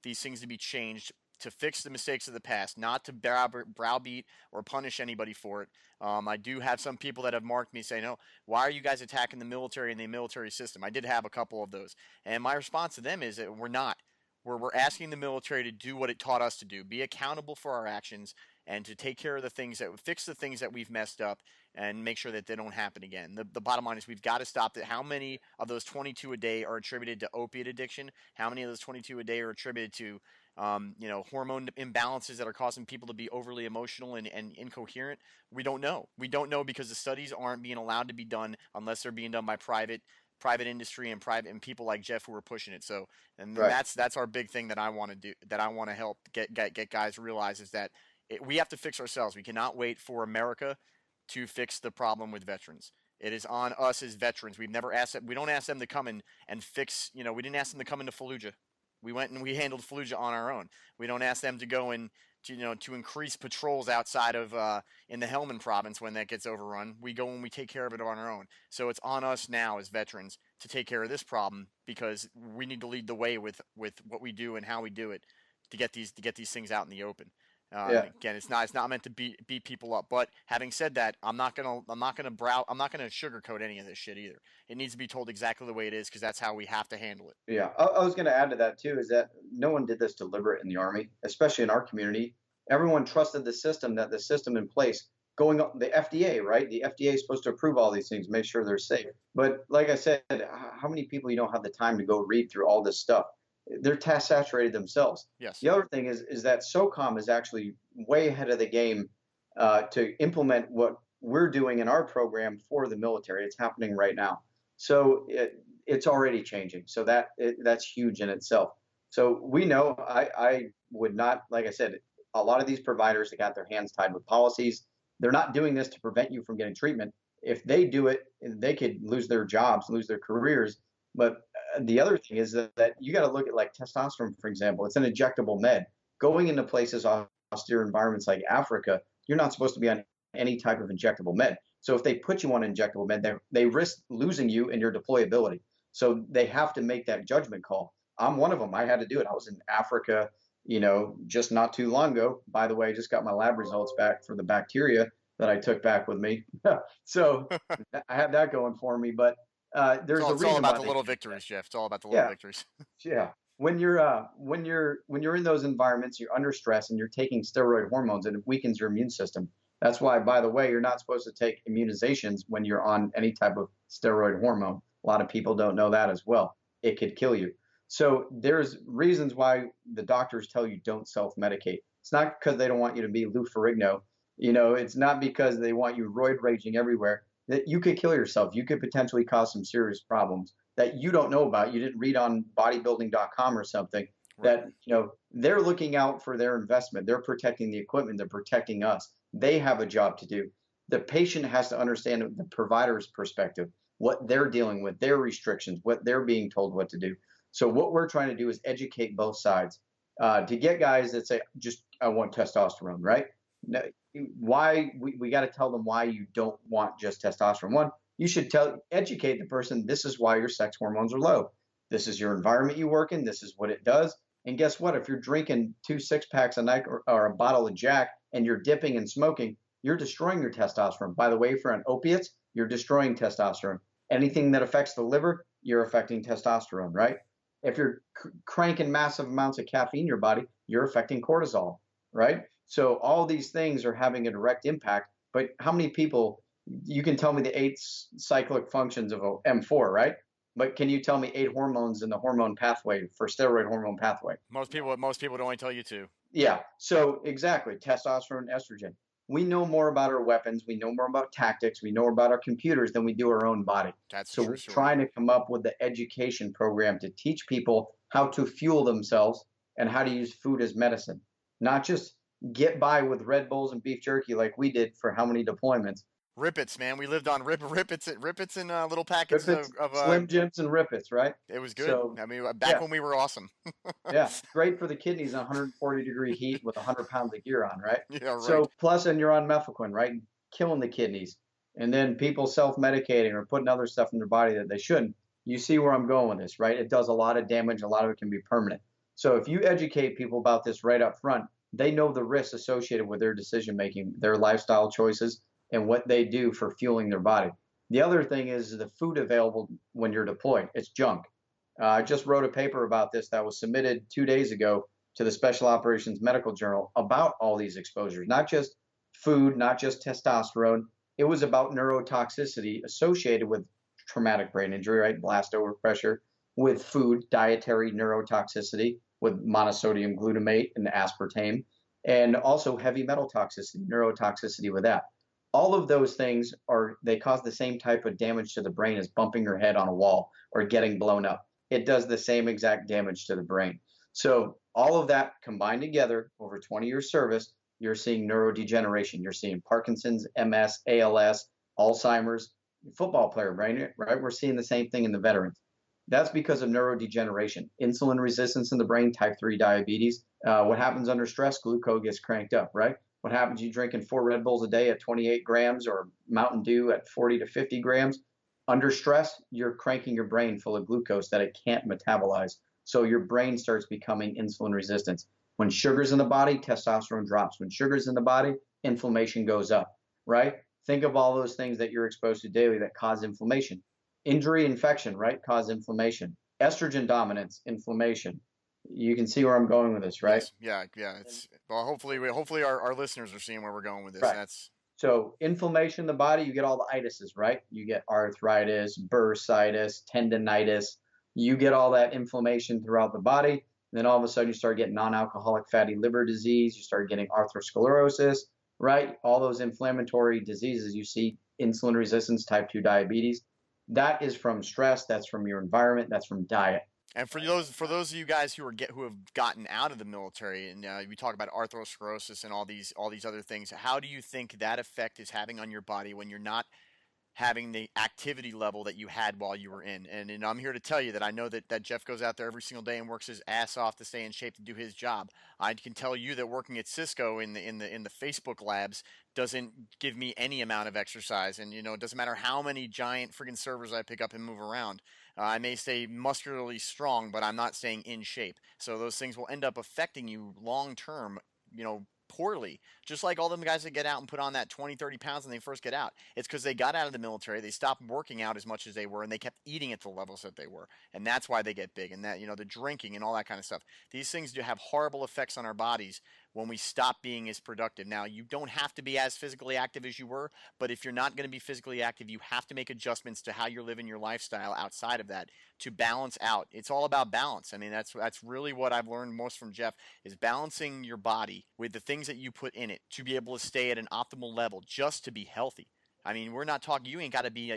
these things to be changed, to fix the mistakes of the past, not to browbeat or punish anybody for it. I do have some people that have marked me saying, "No, why are you guys attacking the military and the military system?" I did have a couple of those. And my response to them is that we're not. We're asking the military to do what it taught us to do, be accountable for our actions, and to take care of the things fix the things that we've messed up and make sure that they don't happen again. The bottom line is we've got to stop that. How many of those 22 a day are attributed to opiate addiction? How many of those 22 a day are attributed to hormone imbalances that are causing people to be overly emotional and incoherent? We don't know. We don't know because the studies aren't being allowed to be done unless they're being done by private industry and people like Geoff who are pushing it. So, and that's our big thing that I want to do, that I want to help get guys realize, is that we have to fix ourselves. We cannot wait for America to fix the problem with veterans. It is on us as veterans. We don't ask them to come in and fix, we didn't ask them to come into Fallujah. We went and we handled Fallujah on our own. We don't ask them to go in to increase patrols outside of in the Helmand province when that gets overrun. We go and we take care of it on our own. So it's on us now as veterans to take care of this problem, because we need to lead the way with what we do and how we do it to get these things out in the open. Again, it's not meant to beat people up. But having said that, I'm not gonna sugarcoat any of this shit either. It needs to be told exactly the way it is, because that's how we have to handle it. Yeah, I was going to add to that too, is that no one did this deliberate in the Army, especially in our community. Everyone trusted the system in place. Going on the FDA, right? The FDA is supposed to approve all these things, make sure they're safe. But like I said, how many people don't have the time to go read through all this stuff? They're task saturated themselves. Yes. The other thing is that SOCOM is actually way ahead of the game to implement what we're doing in our program for the military. It's happening right now. So it's already changing. So that's huge in itself. So we know I would not, like I said, a lot of these providers that got their hands tied with policies, they're not doing this to prevent you from getting treatment. If they do it, they could lose their jobs, lose their careers. But the other thing is that you got to look at like testosterone, for example. It's an injectable med. Going into places, austere environments like Africa, you're not supposed to be on any type of injectable med. So if they put you on an injectable med, they risk losing you in your deployability. So they have to make that judgment call. I'm one of them. I had to do it. I was in Africa, just not too long ago. By the way, I just got my lab results back for the bacteria that I took back with me. So I had that going for me. But there's a reason. It's all about the little victories, Geoff. It's all about the little victories. Yeah. When you're in those environments, you're under stress and you're taking steroid hormones, and it weakens your immune system. That's why, by the way, you're not supposed to take immunizations when you're on any type of steroid hormone. A lot of people don't know that as well. It could kill you. So there's reasons why the doctors tell you don't self-medicate. It's not because they don't want you to be Lou Ferrigno. It's not because they want you roid raging everywhere. That you could kill yourself. You could potentially cause some serious problems that you don't know about. You didn't read on bodybuilding.com or something. Right. That, they're looking out for their investment. They're protecting the equipment. They're protecting us. They have a job to do. The patient has to understand the provider's perspective, what they're dealing with, their restrictions, what they're being told what to do. So what we're trying to do is educate both sides to get guys that say, I want testosterone, right? No, why we got to tell them why you don't want just testosterone. One, you should educate the person, this is why your sex hormones are low. This is your environment you work in. This is what it does. And guess what? If you're drinking 2 6-packs a night or a bottle of Jack and you're dipping and smoking, you're destroying your testosterone. By the way, if you're on opiates, you're destroying testosterone. Anything that affects the liver, you're affecting testosterone, right? If you're cranking massive amounts of caffeine in your body, you're affecting cortisol, right? So all these things are having a direct impact. But how many people, you can tell me the 8 cyclic functions of a M4, right? But can you tell me 8 hormones in the hormone pathway for steroid hormone pathway? Most people would only tell you 2. Yeah. So exactly, testosterone, estrogen. We know more about our weapons. We know more about tactics. We know more about our computers than we do our own body. That's So true we're story. trying to come up with the education program to teach people how to fuel themselves and how to use food as medicine, not just get by with Red Bulls and beef jerky like we did for how many deployments. Rippets, man. We lived on rippets in little packets Rippets, of Slim Jims and Rippets, right? It was good. So, I mean, back yeah. when we were awesome. Yeah, great for the kidneys in 140-degree heat with 100 pounds of gear on, right? Yeah, right. So plus, and you're on mefloquine, right? Killing the kidneys. And then people self-medicating or putting other stuff in their body that they shouldn't. You see where I'm going with this, right? It does a lot of damage. A lot of it can be permanent. So if you educate people about this right up front, they know the risks associated with their decision making, their lifestyle choices, and what they do for fueling their body. The other thing is the food available when you're deployed. It's junk. I just wrote a paper about this that was submitted 2 days ago to the Special Operations Medical Journal about all these exposures, not just food, not just testosterone. It was about neurotoxicity associated with traumatic brain injury, right? Blast overpressure, with food, dietary neurotoxicity, with monosodium glutamate and aspartame, and also heavy metal toxicity, neurotoxicity with that. All of those things they cause the same type of damage to the brain as bumping your head on a wall or getting blown up. It does the same exact damage to the brain. So all of that combined together over 20 years service, you're seeing neurodegeneration. You're seeing Parkinson's, MS, ALS, Alzheimer's, football player brain, right? We're seeing the same thing in the veterans. That's because of neurodegeneration, insulin resistance in the brain, type 3 diabetes. What happens under stress? Glucose gets cranked up, right? What happens? You drinking 4 Red Bulls a day at 28 grams or Mountain Dew at 40 to 50 grams. Under stress, you're cranking your brain full of glucose that it can't metabolize. So your brain starts becoming insulin resistant. When sugar's in the body, testosterone drops. When sugar's in the body, inflammation goes up, right? Think of all those things that you're exposed to daily that cause inflammation. Injury, infection, right? Cause inflammation. Estrogen dominance, inflammation. You can see where I'm going with this, right? Yes. Yeah. It's well. Hopefully our listeners are seeing where we're going with this. Right. So inflammation in the body, you get all the itises, right? You get arthritis, bursitis, tendinitis. You get all that inflammation throughout the body. And then all of a sudden you start getting non-alcoholic fatty liver disease. You start getting atherosclerosis, right? All those inflammatory diseases you see, insulin resistance, type 2 diabetes. That is from stress. That's from your environment. That's from diet. And for those of you guys who have gotten out of the military, and we talk about atherosclerosis and all these other things, how do you think that effect is having on your body when you're not having the activity level that you had while you were in? And I'm here to tell you that I know that Geoff goes out there every single day and works his ass off to stay in shape to do his job. I can tell you that working at Cisco in the Facebook labs doesn't give me any amount of exercise, and it doesn't matter how many giant friggin' servers I pick up and move around. I may stay muscularly strong, but I'm not staying in shape. So those things will end up affecting you long term, poorly. Just like all them guys that get out and put on that 20, 30 pounds when they first get out. It's because they got out of the military, they stopped working out as much as they were, and they kept eating at the levels that they were. And that's why they get big. And that, the drinking and all that kind of stuff. These things do have horrible effects on our bodies when we stop being as productive. Now, you don't have to be as physically active as you were, but if you're not going to be physically active, you have to make adjustments to how you're living your lifestyle outside of that to balance out. It's all about balance. I mean, that's really what I've learned most from Geoff, is balancing your body with the things that you put in it to be able to stay at an optimal level just to be healthy. I mean, we're not talking, you ain't got to be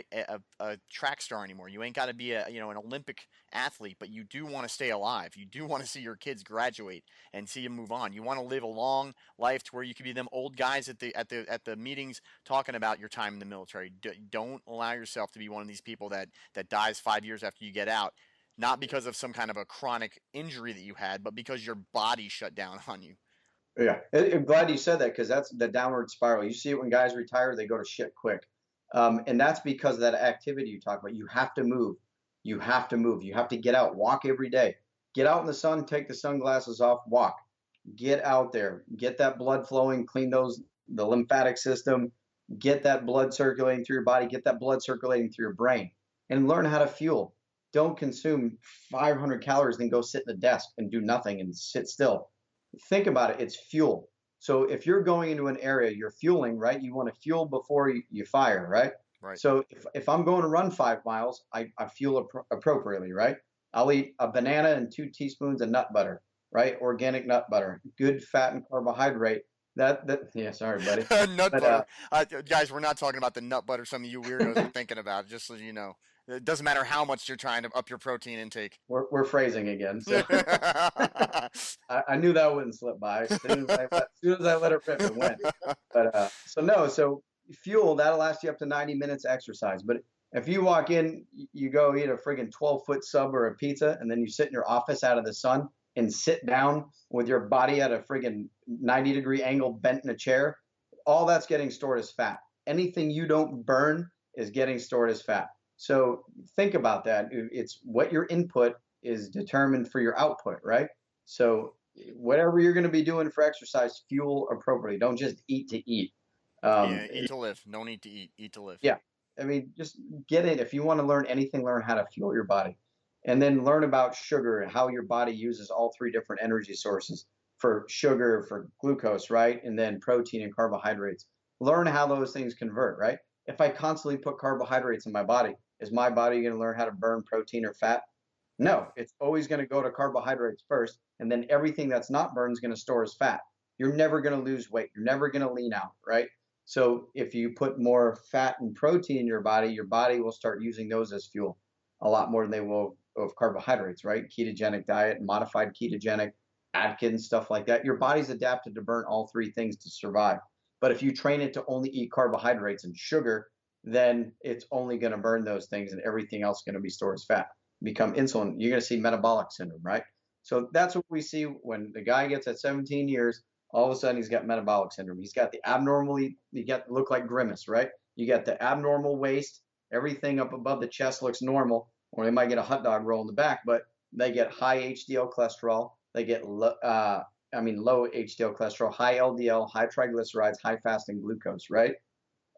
a track star anymore. You ain't got to be an Olympic athlete, but you do want to stay alive. You do want to see your kids graduate and see them move on. You want to live a long life to where you can be them old guys at the meetings talking about your time in the military. Don't allow yourself to be one of these people that dies 5 years after you get out, not because of some kind of a chronic injury that you had, but because your body shut down on you. Yeah, I'm glad you said that, because that's the downward spiral. You see it when guys retire, they go to shit quick. And that's because of that activity you talk about. You have to move. You have to move. You have to get out, walk every day. Get out in the sun, take the sunglasses off, walk. Get out there, get that blood flowing, clean the lymphatic system, get that blood circulating through your body, get that blood circulating through your brain, and learn how to fuel. don't consume 500 calories, then go sit in the desk and do nothing and sit still. Think about it. It's fuel. So if you're going into an area, you're fueling, right? You want to fuel before you fire, right? Right. So if I'm going to run 5 miles, I fuel appropriately, right? I'll eat a banana and 2 teaspoons of nut butter, right? Organic nut butter, good fat and carbohydrate. Yeah, sorry, buddy. Nut But, butter. Guys, we're not talking about the nut butter some of you weirdos are thinking about, just so you know. It doesn't matter how much you're trying to up your protein intake. We're phrasing again. So I knew that wouldn't slip by. As soon as I let it rip, it went. But so fuel, that'll last you up to 90 minutes exercise. But if you walk in, you go eat a friggin' 12-foot sub or a pizza, and then you sit in your office out of the sun and sit down with your body at a friggin' 90-degree angle bent in a chair, all that's getting stored as fat. Anything you don't burn is getting stored as fat. So think about that. It's what your input is determined for your output, right? So whatever you're going to be doing for exercise, fuel appropriately. Don't just eat to eat. Eat to live. No need to eat. Eat to live. Yeah. I mean, just get it. If you want to learn anything, learn how to fuel your body. And then learn about sugar and how your body uses all 3 different energy sources for sugar, for glucose, right? And then protein and carbohydrates. Learn how those things convert, right? If I constantly put carbohydrates in my body, is my body going to learn how to burn protein or fat? No, it's always going to go to carbohydrates first, and then everything that's not burned is going to store as fat. You're never going to lose weight. You're never going to lean out, right? So if you put more fat and protein in your body will start using those as fuel a lot more than they will of carbohydrates, right? Ketogenic diet, modified ketogenic, Atkins, stuff like that. Your body's adapted to burn all 3 things to survive. But if you train it to only eat carbohydrates and sugar, then it's only going to burn those things and everything else is going to be stored as fat. Become insulin. You're going to see metabolic syndrome, right? So that's what we see when the guy gets at 17 years, all of a sudden he's got metabolic syndrome. He's got look like grimace, right? You got the abnormal waist, everything up above the chest looks normal, or they might get a hot dog roll in the back, but they get high HDL cholesterol. They get low HDL cholesterol, high LDL, high triglycerides, high fasting glucose, right?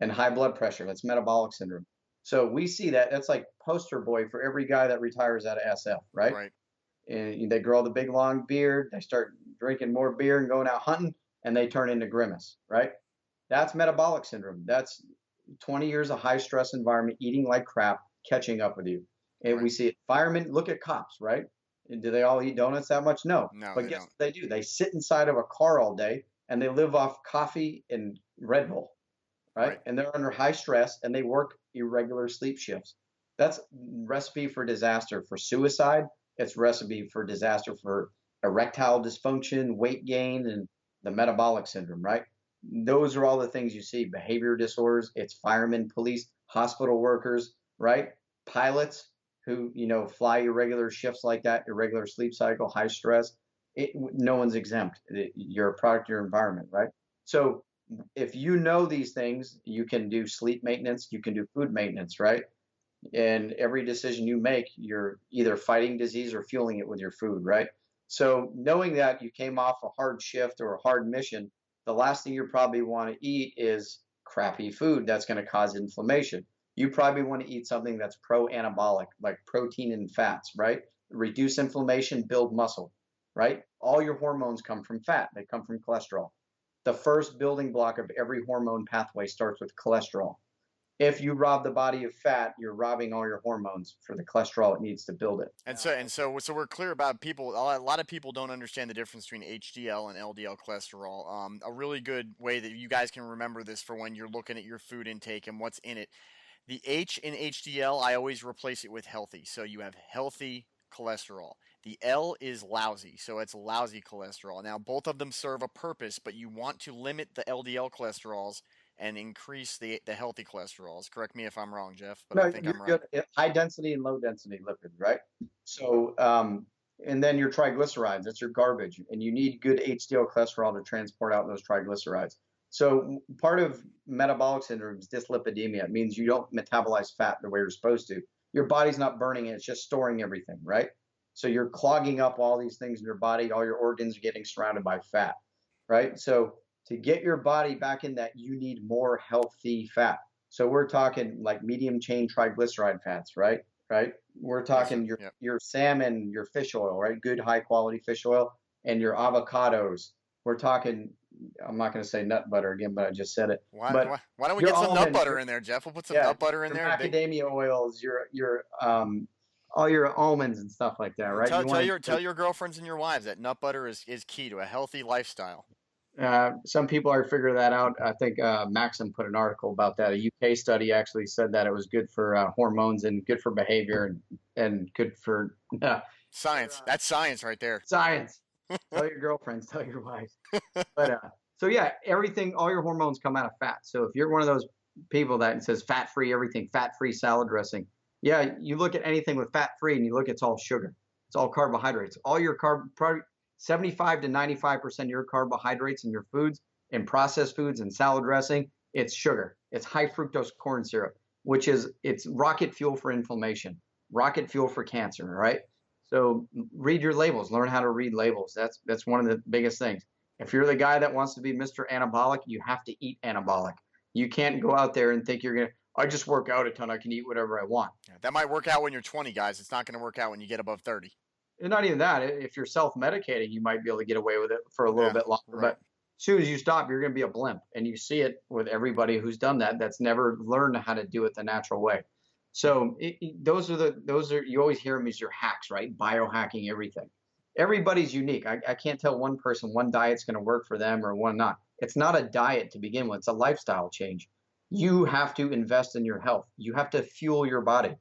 And high blood pressure. That's metabolic syndrome. So we see that. That's like poster boy for every guy that retires out of SF, right? Right. And they grow the big long beard. They start drinking more beer and going out hunting, and they turn into grimace, right? That's metabolic syndrome. That's 20 years of high stress environment, eating like crap, catching up with you. And Right. we see it. Firemen, look at cops, right? And do they all eat donuts that much? No. No, But they guess don't. what they do? They sit inside of a car all day, and they live off coffee and Red Bull. Right? And they're under high stress and they work irregular sleep shifts. That's recipe for disaster for suicide. It's recipe for disaster for erectile dysfunction, weight gain, and the metabolic syndrome, right? Those are all the things you see. Behavior disorders, it's firemen, police, hospital workers, right? Pilots who, fly irregular shifts like that, irregular sleep cycle, high stress. No one's exempt. You're a product of your environment, right? So if you know these things, you can do sleep maintenance, you can do food maintenance, right? And every decision you make, you're either fighting disease or fueling it with your food, right? So knowing that you came off a hard shift or a hard mission, the last thing you probably want to eat is crappy food that's going to cause inflammation. You probably want to eat something that's pro-anabolic, like protein and fats, right? Reduce inflammation, build muscle, right? All your hormones come from fat. They come from cholesterol. The first building block of every hormone pathway starts with cholesterol. If you rob the body of fat, you're robbing all your hormones for the cholesterol it needs to build it. And so we're clear about people. A lot of people don't understand the difference between HDL and LDL cholesterol. A really good way that you guys can remember this for when you're looking at your food intake and what's in it. The H in HDL, I always replace it with healthy. So you have healthy cholesterol. The L is lousy, so it's lousy cholesterol. Now, both of them serve a purpose, but you want to limit the LDL cholesterols and increase the healthy cholesterols. Correct me if I'm wrong, Geoff, but I think I'm right. Good. High density and low density lipids, right? So, and then your triglycerides, that's your garbage. And you need good HDL cholesterol to transport out those triglycerides. So part of metabolic syndrome is dyslipidemia. It means you don't metabolize fat the way you're supposed to. Your body's not burning it, it's just storing everything, right? So you're clogging up all these things in your body, all your organs are getting surrounded by fat, right? So to get your body back in that, you need more healthy fat. So we're talking like medium chain triglyceride fats, right? right? We're Yes, sir. talking Yep. your salmon, your fish oil, right? Good high quality fish oil, and your avocados. We're talking. I'm not going to say nut butter again, but I just said it. But Why don't we your get some nut almonds, butter in there, Geoff? We'll put some yeah, nut butter in your there. macadamia oils, your all your almonds and stuff like that, right? You want Tell your girlfriends and your wives that nut butter is key to a healthy lifestyle. some people are figuring that out. I think Maxim put an article about that. A UK study actually said that it was good for hormones and good for behavior and good for Science. That's science right there. science. Tell your girlfriends, tell your wives. But so yeah, everything, all your hormones come out of fat. So if you're one of those people that says fat free everything, fat free salad dressing, yeah, you look at anything with fat free and you look, it's all sugar, it's all carbohydrates. All your 75 to 95% of your carbohydrates in your foods and processed foods and salad dressing, it's sugar. It's high fructose corn syrup, which is it's rocket fuel for inflammation, rocket fuel for cancer, right? So read your labels, learn how to read labels. That's one of the biggest things. If you're the guy that wants to be Mr. Anabolic, you have to eat anabolic. You can't go out there and think you're going to, I just work out a ton, I can eat whatever I want. Yeah, that might work out when you're 20, guys. It's not going to work out when you get above 30. And not even that. If you're self-medicating, you might be able to get away with it for a little bit longer. Right. But as soon as you stop, you're going to be a blimp. And you see it with everybody who's done that, that's never learned how to do it the natural way. So those are you always hear them as your hacks, right? Biohacking everything. Everybody's unique. I can't tell one person one diet's going to work for them or one not. It's not a diet to begin with. It's a lifestyle change. You have to invest in your health. You have to fuel your body.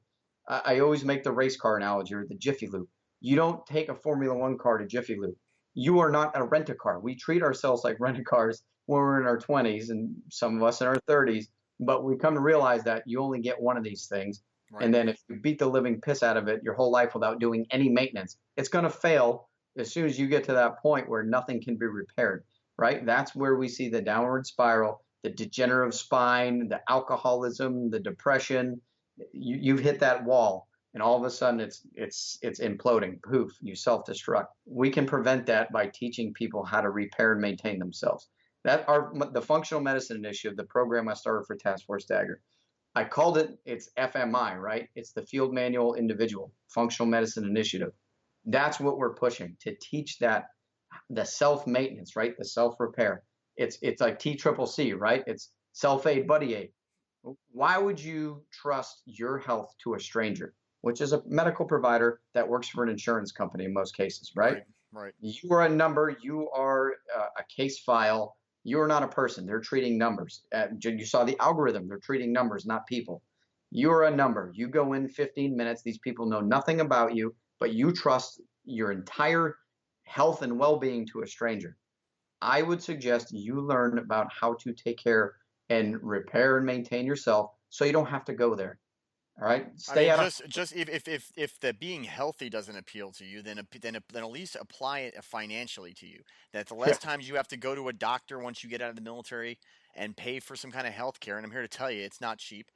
I always make the race car analogy or the Jiffy Lube. You don't take a Formula One car to Jiffy Lube. You are not a rent-a-car. We treat ourselves like rent-a-cars when we're in our 20s and some of us in our 30s. But we come to realize that you only get one of these things. Right. And then if you beat the living piss out of it your whole life without doing any maintenance, it's going to fail as soon as you get to that point where nothing can be repaired, right? That's where we see the downward spiral, the degenerative spine, the alcoholism, the depression. You've hit that wall and all of a sudden it's imploding. Poof, you self-destruct. We can prevent that by teaching people how to repair and maintain themselves. The Functional Medicine Initiative, the program I started for Task Force Dagger, I called it's FMI, right? It's the Field Manual Individual Functional Medicine Initiative. That's what we're pushing, to teach that the self-maintenance, right? The self-repair. It's like TCCC, right? It's self-aid, buddy aid. Why would you trust your health to a stranger, which is a medical provider that works for an insurance company in most cases, right? Right. You are a number. You are a case file. You are not a person. They're treating numbers. You saw the algorithm. They're treating numbers, not people. You're a number. You go in 15 minutes. These people know nothing about you, but you trust your entire health and well-being to a stranger. I would suggest you learn about how to take care and repair and maintain yourself so you don't have to go there. All right. Just if the being healthy doesn't appeal to you, then at least apply it financially to you. That the less times you have to go to a doctor once you get out of the military and pay for some kind of health care, and I'm here to tell you it's not cheap.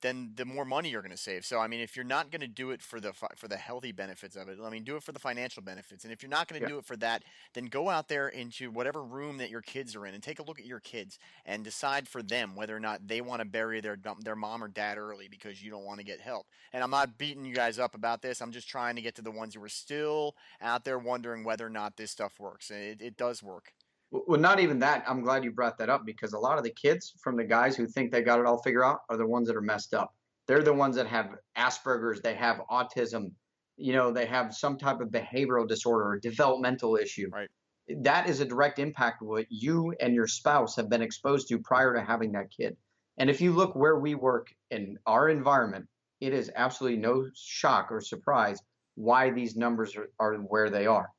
Then the more money you're going to save. So I mean, if you're not going to do it for the healthy benefits of it, I mean, do it for the financial benefits. And if you're not going to do it for that, then go out there into whatever room that your kids are in and take a look at your kids and decide for them whether or not they want to bury their mom or dad early because you don't want to get help. And I'm not beating you guys up about this. I'm just trying to get to the ones who are still out there wondering whether or not this stuff works. And it does work. Well, not even that. I'm glad you brought that up because a lot of the kids from the guys who think they got it all figured out are the ones that are messed up. They're the ones that have Asperger's, they have autism, they have some type of behavioral disorder or developmental issue. Right. That is a direct impact of what you and your spouse have been exposed to prior to having that kid. And if you look where we work in our environment, it is absolutely no shock or surprise why these numbers are where they are.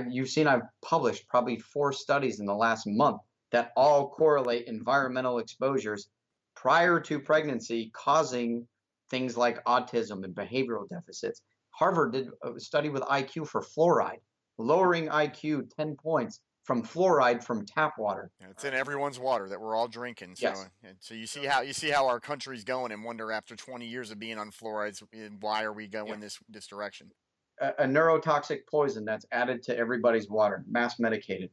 You've seen I've published probably 4 studies in the last month that all correlate environmental exposures prior to pregnancy causing things like autism and behavioral deficits. Harvard did a study with IQ for fluoride, lowering IQ 10 points from fluoride from tap water. It's in everyone's water that we're all drinking. So, yes. So you see how our country's going and wonder after 20 years of being on fluorides, why are we going this direction? A neurotoxic poison that's added to everybody's water, mass medicated.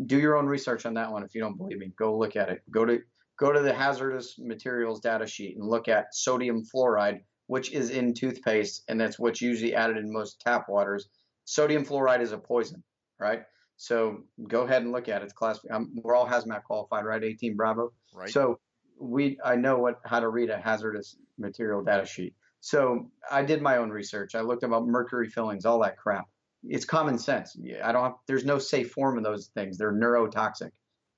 Do your own research on that one if you don't believe me. Go look at it. Go go to the hazardous materials data sheet and look at sodium fluoride, which is in toothpaste, and that's what's usually added in most tap waters. Sodium fluoride is a poison, right? So go ahead and look at it. It's class. We're all hazmat qualified, right? 18 Bravo. Right. So I know how to read a hazardous material data sheet. So I did my own research. I looked about mercury fillings, all that crap. It's common sense. There's no safe form of those things. They're neurotoxic.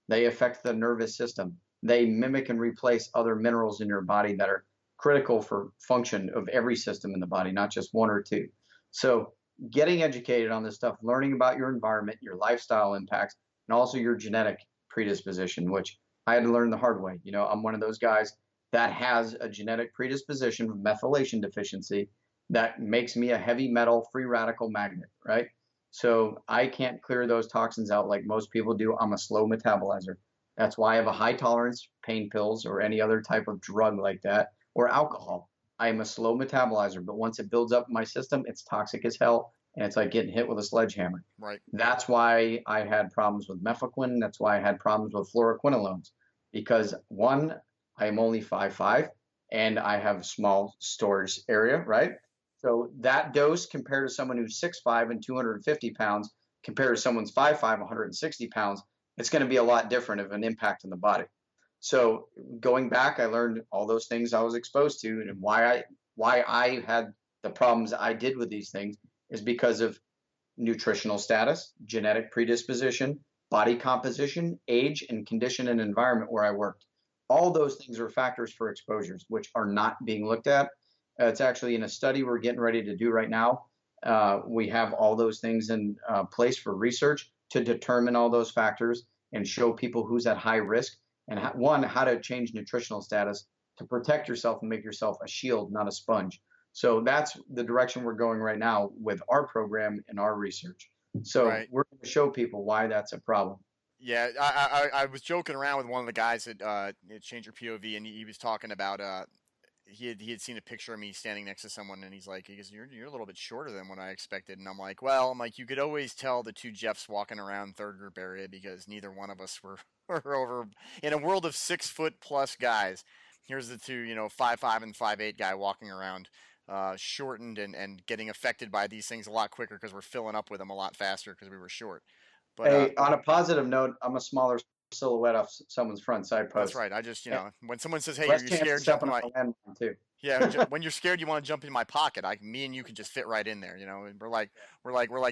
They affect the nervous system. They mimic and replace other minerals in your body that are critical for function of every system in the body, not just one or two. So getting educated on this stuff, learning about your environment, your lifestyle impacts, and also your genetic predisposition, which I had to learn the hard way. I'm one of those guys that has a genetic predisposition of methylation deficiency that makes me a heavy metal free radical magnet, right? So I can't clear those toxins out like most people do. I'm a slow metabolizer. That's why I have a high tolerance pain pills or any other type of drug like that, or alcohol. I am a slow metabolizer, but once it builds up in my system, it's toxic as hell, and it's like getting hit with a sledgehammer. Right. That's why I had problems with mefloquine. That's why I had problems with fluoroquinolones, because one, I am only 5'5", and I have a small storage area, right? So that dose compared to someone who's 6'5" and 250 pounds, compared to someone's 5'5", 160 pounds, it's going to be a lot different of an impact on the body. So going back, I learned all those things I was exposed to, and why I had the problems I did with these things is because of nutritional status, genetic predisposition, body composition, age, and condition and environment where I worked. All those things are factors for exposures, which are not being looked at. It's actually in a study we're getting ready to do right now. We have all those things in place for research to determine all those factors and show people who's at high risk, and how to change nutritional status to protect yourself and make yourself a shield, not a sponge. So that's the direction we're going right now with our program and our research. So We're going to show people why that's a problem. Yeah, I was joking around with one of the guys at Change Your POV, and he was talking about he had seen a picture of me standing next to someone, and he goes, you're a little bit shorter than what I expected. And I'm like, you could always tell the two Jeffs walking around third group area because neither one of us were over in a world of 6 foot plus guys. Here's the two, 5'5" and 5'8" guy walking around, shortened and getting affected by these things a lot quicker because we're filling up with them a lot faster because we were short. But on a positive note, I'm a smaller silhouette off someone's front side post. That's right. I just, when someone says, "Hey, you're scared," jump in my too. Yeah, when you're scared, you want to jump in my pocket. Me and you can just fit right in there. We're like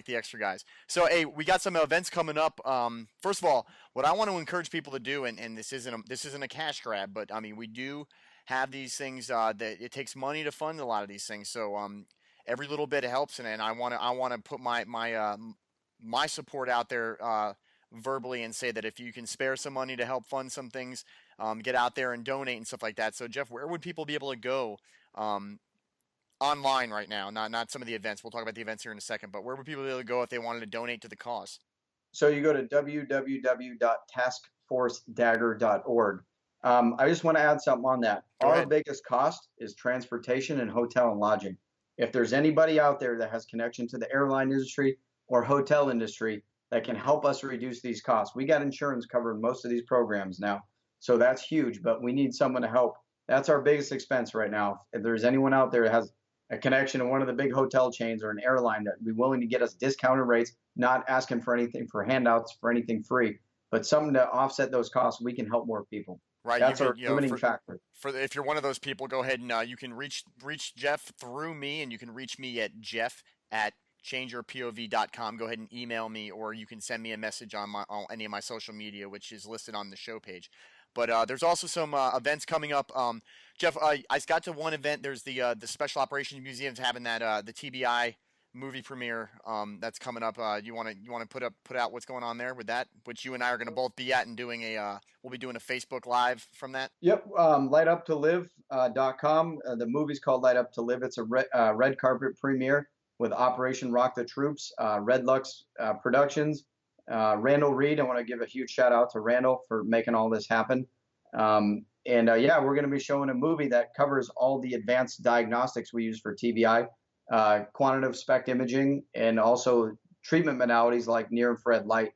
the extra guys. So, hey, we got some events coming up. First of all, what I want to encourage people to do, and this isn't a cash grab, but I mean, we do have these things that it takes money to fund a lot of these things. So, every little bit helps, and I want to put my support out there verbally and say that if you can spare some money to help fund some things, get out there and donate and stuff like that. So Geoff, where would people be able to go online right now? Not some of the events. We'll talk about the events here in a second, but where would people be able to go if they wanted to donate to the cause? So you go to www.taskforcedagger.org. I just want to add something on that. Our biggest cost is transportation and hotel and lodging. If there's anybody out there that has connection to the airline industry or hotel industry that can help us reduce these costs. We got insurance covering most of these programs now, so that's huge, but we need someone to help. That's our biggest expense right now. If there's anyone out there that has a connection to one of the big hotel chains or an airline that would be willing to get us discounted rates, not asking for anything, for handouts, for anything free, but something to offset those costs, we can help more people. Right, that's our limiting factor. If you're one of those people, go ahead and you can reach Geoff through me, and you can reach me at Jeff@changeyourpov.com. Go ahead and email me, or you can send me a message on any of my social media, which is listed on the show page. But there's also some events coming up. Geoff, I got to one event. There's the Special Operations Museum's having that the TBI movie premiere that's coming up. You want to put out what's going on there with that, which you and I are going to both be at, and doing we'll be doing a Facebook Live from that. Yep, lightuptolive.com. The movie's called Light Up to Live. It's a red carpet premiere with Operation Rock the Troops, Red Lux Productions. Randall Reed, I want to give a huge shout out to Randall for making all this happen. We're going to be showing a movie that covers all the advanced diagnostics we use for TBI, quantitative SPECT imaging, and also treatment modalities like near-infrared light,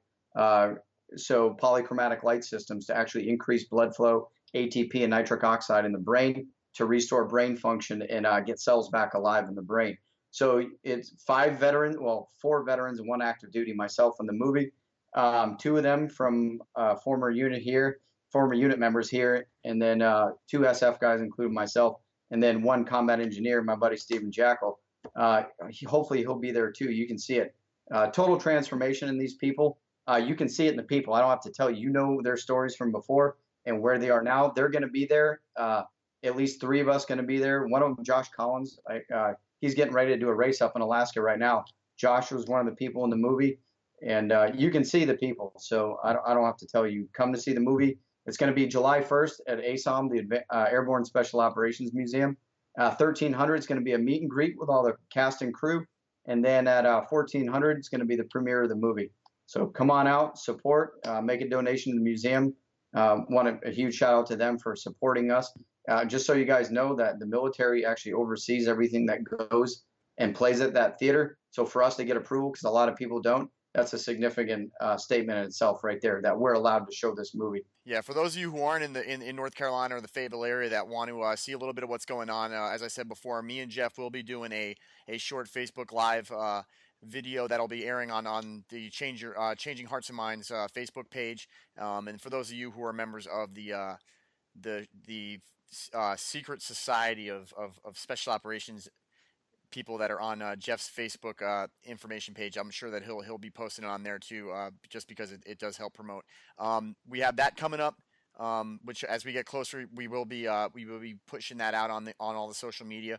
so polychromatic light systems to actually increase blood flow ATP and nitric oxide in the brain to restore brain function and get cells back alive in the brain. So it's four veterans and one active duty, myself in the movie. Two of them from former unit members here, and then two SF guys, including myself, and then one combat engineer, my buddy Stephen Jackal. Hopefully he'll be there too. You can see it. Total transformation in these people. You can see it in the people. I don't have to tell you. You know their stories from before and where they are now. They're going to be there. At least three of us going to be there. One of them, Josh Collins, he's getting ready to do a race up in Alaska right now. Josh was one of the people in the movie, and you can see the people. So I don't have to tell you. Come to see the movie. It's going to be July 1st at ASOM, the Airborne Special Operations Museum. 1300 is going to be a meet and greet with all the cast and crew. And then at 1400, it's going to be the premiere of the movie. So come on out, support, make a donation to the museum. Want a huge shout out to them for supporting us. Just so you guys know that the military actually oversees everything that goes and plays at that theater. So for us to get approval, because a lot of people don't, that's a significant statement in itself right there, that we're allowed to show this movie. Yeah, for those of you who aren't in North Carolina or the Fayetteville area that want to see a little bit of what's going on, as I said before, me and Geoff will be doing a short Facebook Live video that'll be airing on the Changing Hearts and Minds Facebook page. And for those of you who are members of the secret society of special operations people that are on Geoff's Facebook information page, I'm sure that he'll be posting it on there too, just because it does help promote. We have that coming up, which as we get closer, we will be pushing that out on all the social media.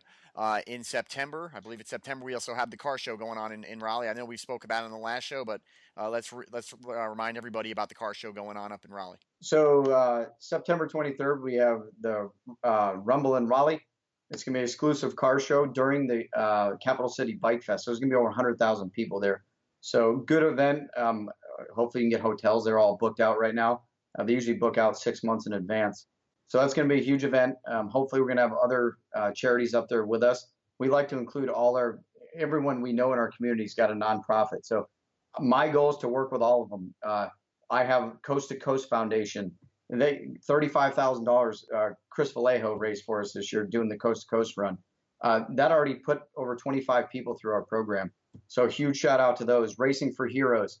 In September, I believe it's September, we also have the car show going on in Raleigh. I know we spoke about it in the last show, but let's remind everybody about the car show going on up in Raleigh. So September 23rd, we have the Rumble in Raleigh. It's going to be an exclusive car show during the Capital City Bike Fest. So there's going to be over 100,000 people there. So good event. Hopefully you can get hotels. They're all booked out right now. They usually book out 6 months in advance. So that's going to be a huge event. Hopefully we're going to have other charities up there with us. We like to include everyone we know in our community's got a nonprofit. So my goal is to work with all of them. I have Coast to Coast Foundation. And they $35,000 Chris Vallejo raised for us this year doing the Coast to Coast run. That already put over 25 people through our program. So huge shout out to those. Racing for Heroes,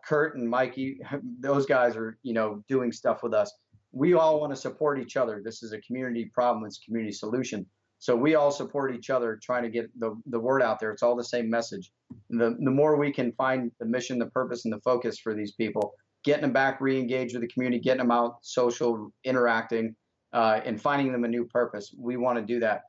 Kurt and Mikey, those guys are doing stuff with us. We all want to support each other. This is a community problem. It's a community solution. So we all support each other, trying to get the word out there. It's all the same message. The more we can find the mission, the purpose, and the focus for these people, getting them back re-engaged with the community, getting them out social, interacting, and finding them a new purpose. We want to do that.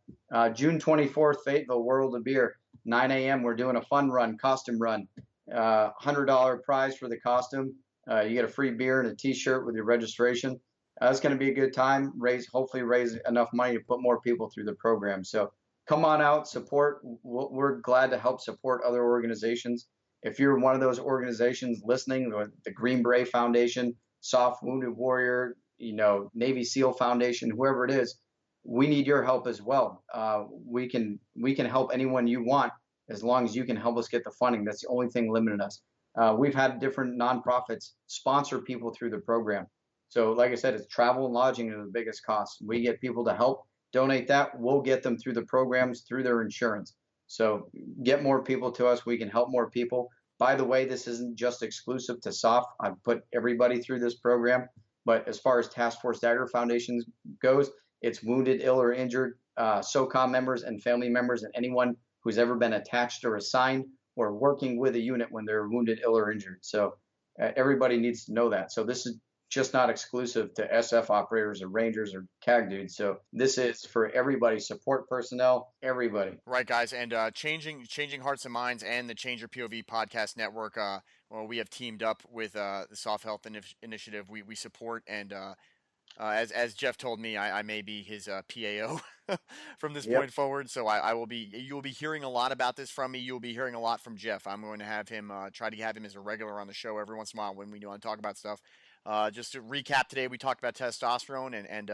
June 24th, Fayetteville, World of Beer, 9 a.m. We're doing a fun run, costume run. $100 prize for the costume. You get a free beer and a T-shirt with your registration. It's going to be a good time. Hopefully raise enough money to put more people through the program. So come on out, support. We're glad to help support other organizations. If you're one of those organizations listening, the Green Beret Foundation, Soft Wounded Warrior, Navy SEAL Foundation, whoever it is, we need your help as well. We can help anyone you want as long as you can help us get the funding. That's the only thing limiting us. We've had different nonprofits sponsor people through the program. So like I said, it's travel and lodging are the biggest costs. We get people to help donate that. We'll get them through the programs, through their insurance. So get more people to us. We can help more people. By the way, this isn't just exclusive to SOF. I've put everybody through this program. But as far as Task Force Dagger Foundation goes, it's wounded, ill, or injured SOCOM members and family members and anyone who's ever been attached or assigned or working with a unit when they're wounded, ill, or injured. So everybody needs to know that. So this is just not exclusive to SF operators or Rangers or CAG dudes. So this is for everybody, support personnel, everybody. Right, guys, and Changing Hearts and Minds and the Change Your POV podcast network, we have teamed up with the SOF Health Initiative. We support, and as Geoff told me, I may be his PAO from this point forward. So you'll be hearing a lot about this from me. You'll be hearing a lot from Geoff. I'm going to have him try to have him as a regular on the show every once in a while when we want to talk about stuff. Just to recap today, we talked about testosterone and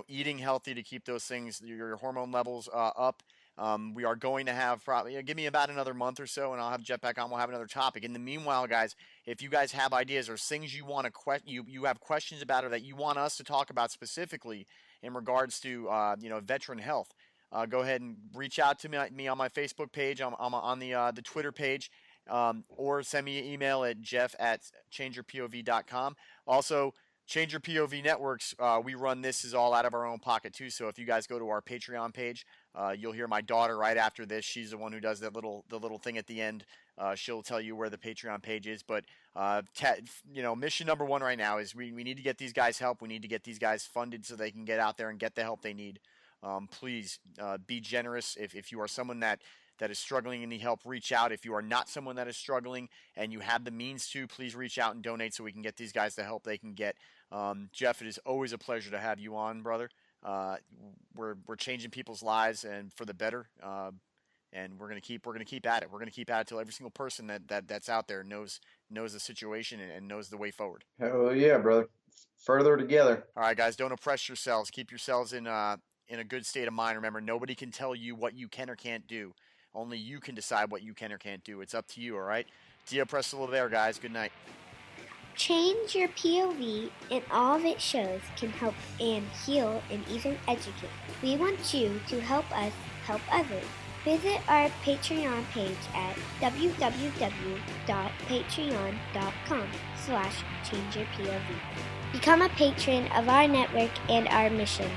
eating healthy to keep those things, your hormone levels up. We are going to have probably, give me about another month or so, and I'll have Geoff back on. We'll have another topic. In the meanwhile, guys, if you guys have ideas or things you want to you have questions about or that you want us to talk about specifically in regards to veteran health, go ahead and reach out to me on my Facebook page. I'm on the Twitter page, or send me an email at jeff@changeyourpov.com. Also, Change Your POV Networks, we run this is all out of our own pocket too. So if you guys go to our Patreon page, you'll hear my daughter right after this. She's the one who does the little thing at the end. She'll tell you where the Patreon page is. But mission number one right now is we need to get these guys help. We need to get these guys funded so they can get out there and get the help they need. Please be generous. If you are someone that is struggling and need help, reach out. If you are not someone that is struggling and you have the means to, please reach out and donate so we can get these guys the help they can get. Geoff, it is always a pleasure to have you on, brother. We're changing people's lives and for the better. And we're gonna keep at it. We're gonna keep at it till every single person that's out there knows the situation and knows the way forward. Hell yeah, brother. Further together. All right, guys, don't oppress yourselves. Keep yourselves in a good state of mind. Remember, nobody can tell you what you can or can't do. Only you can decide what you can or can't do. It's up to you, all right? Dia Presto there, guys. Good night. Change Your POV and all of its shows can help and heal and even educate. We want you to help us help others. Visit our Patreon page at www.patreon.com/changeyourpov. Become a patron of our network and our mission.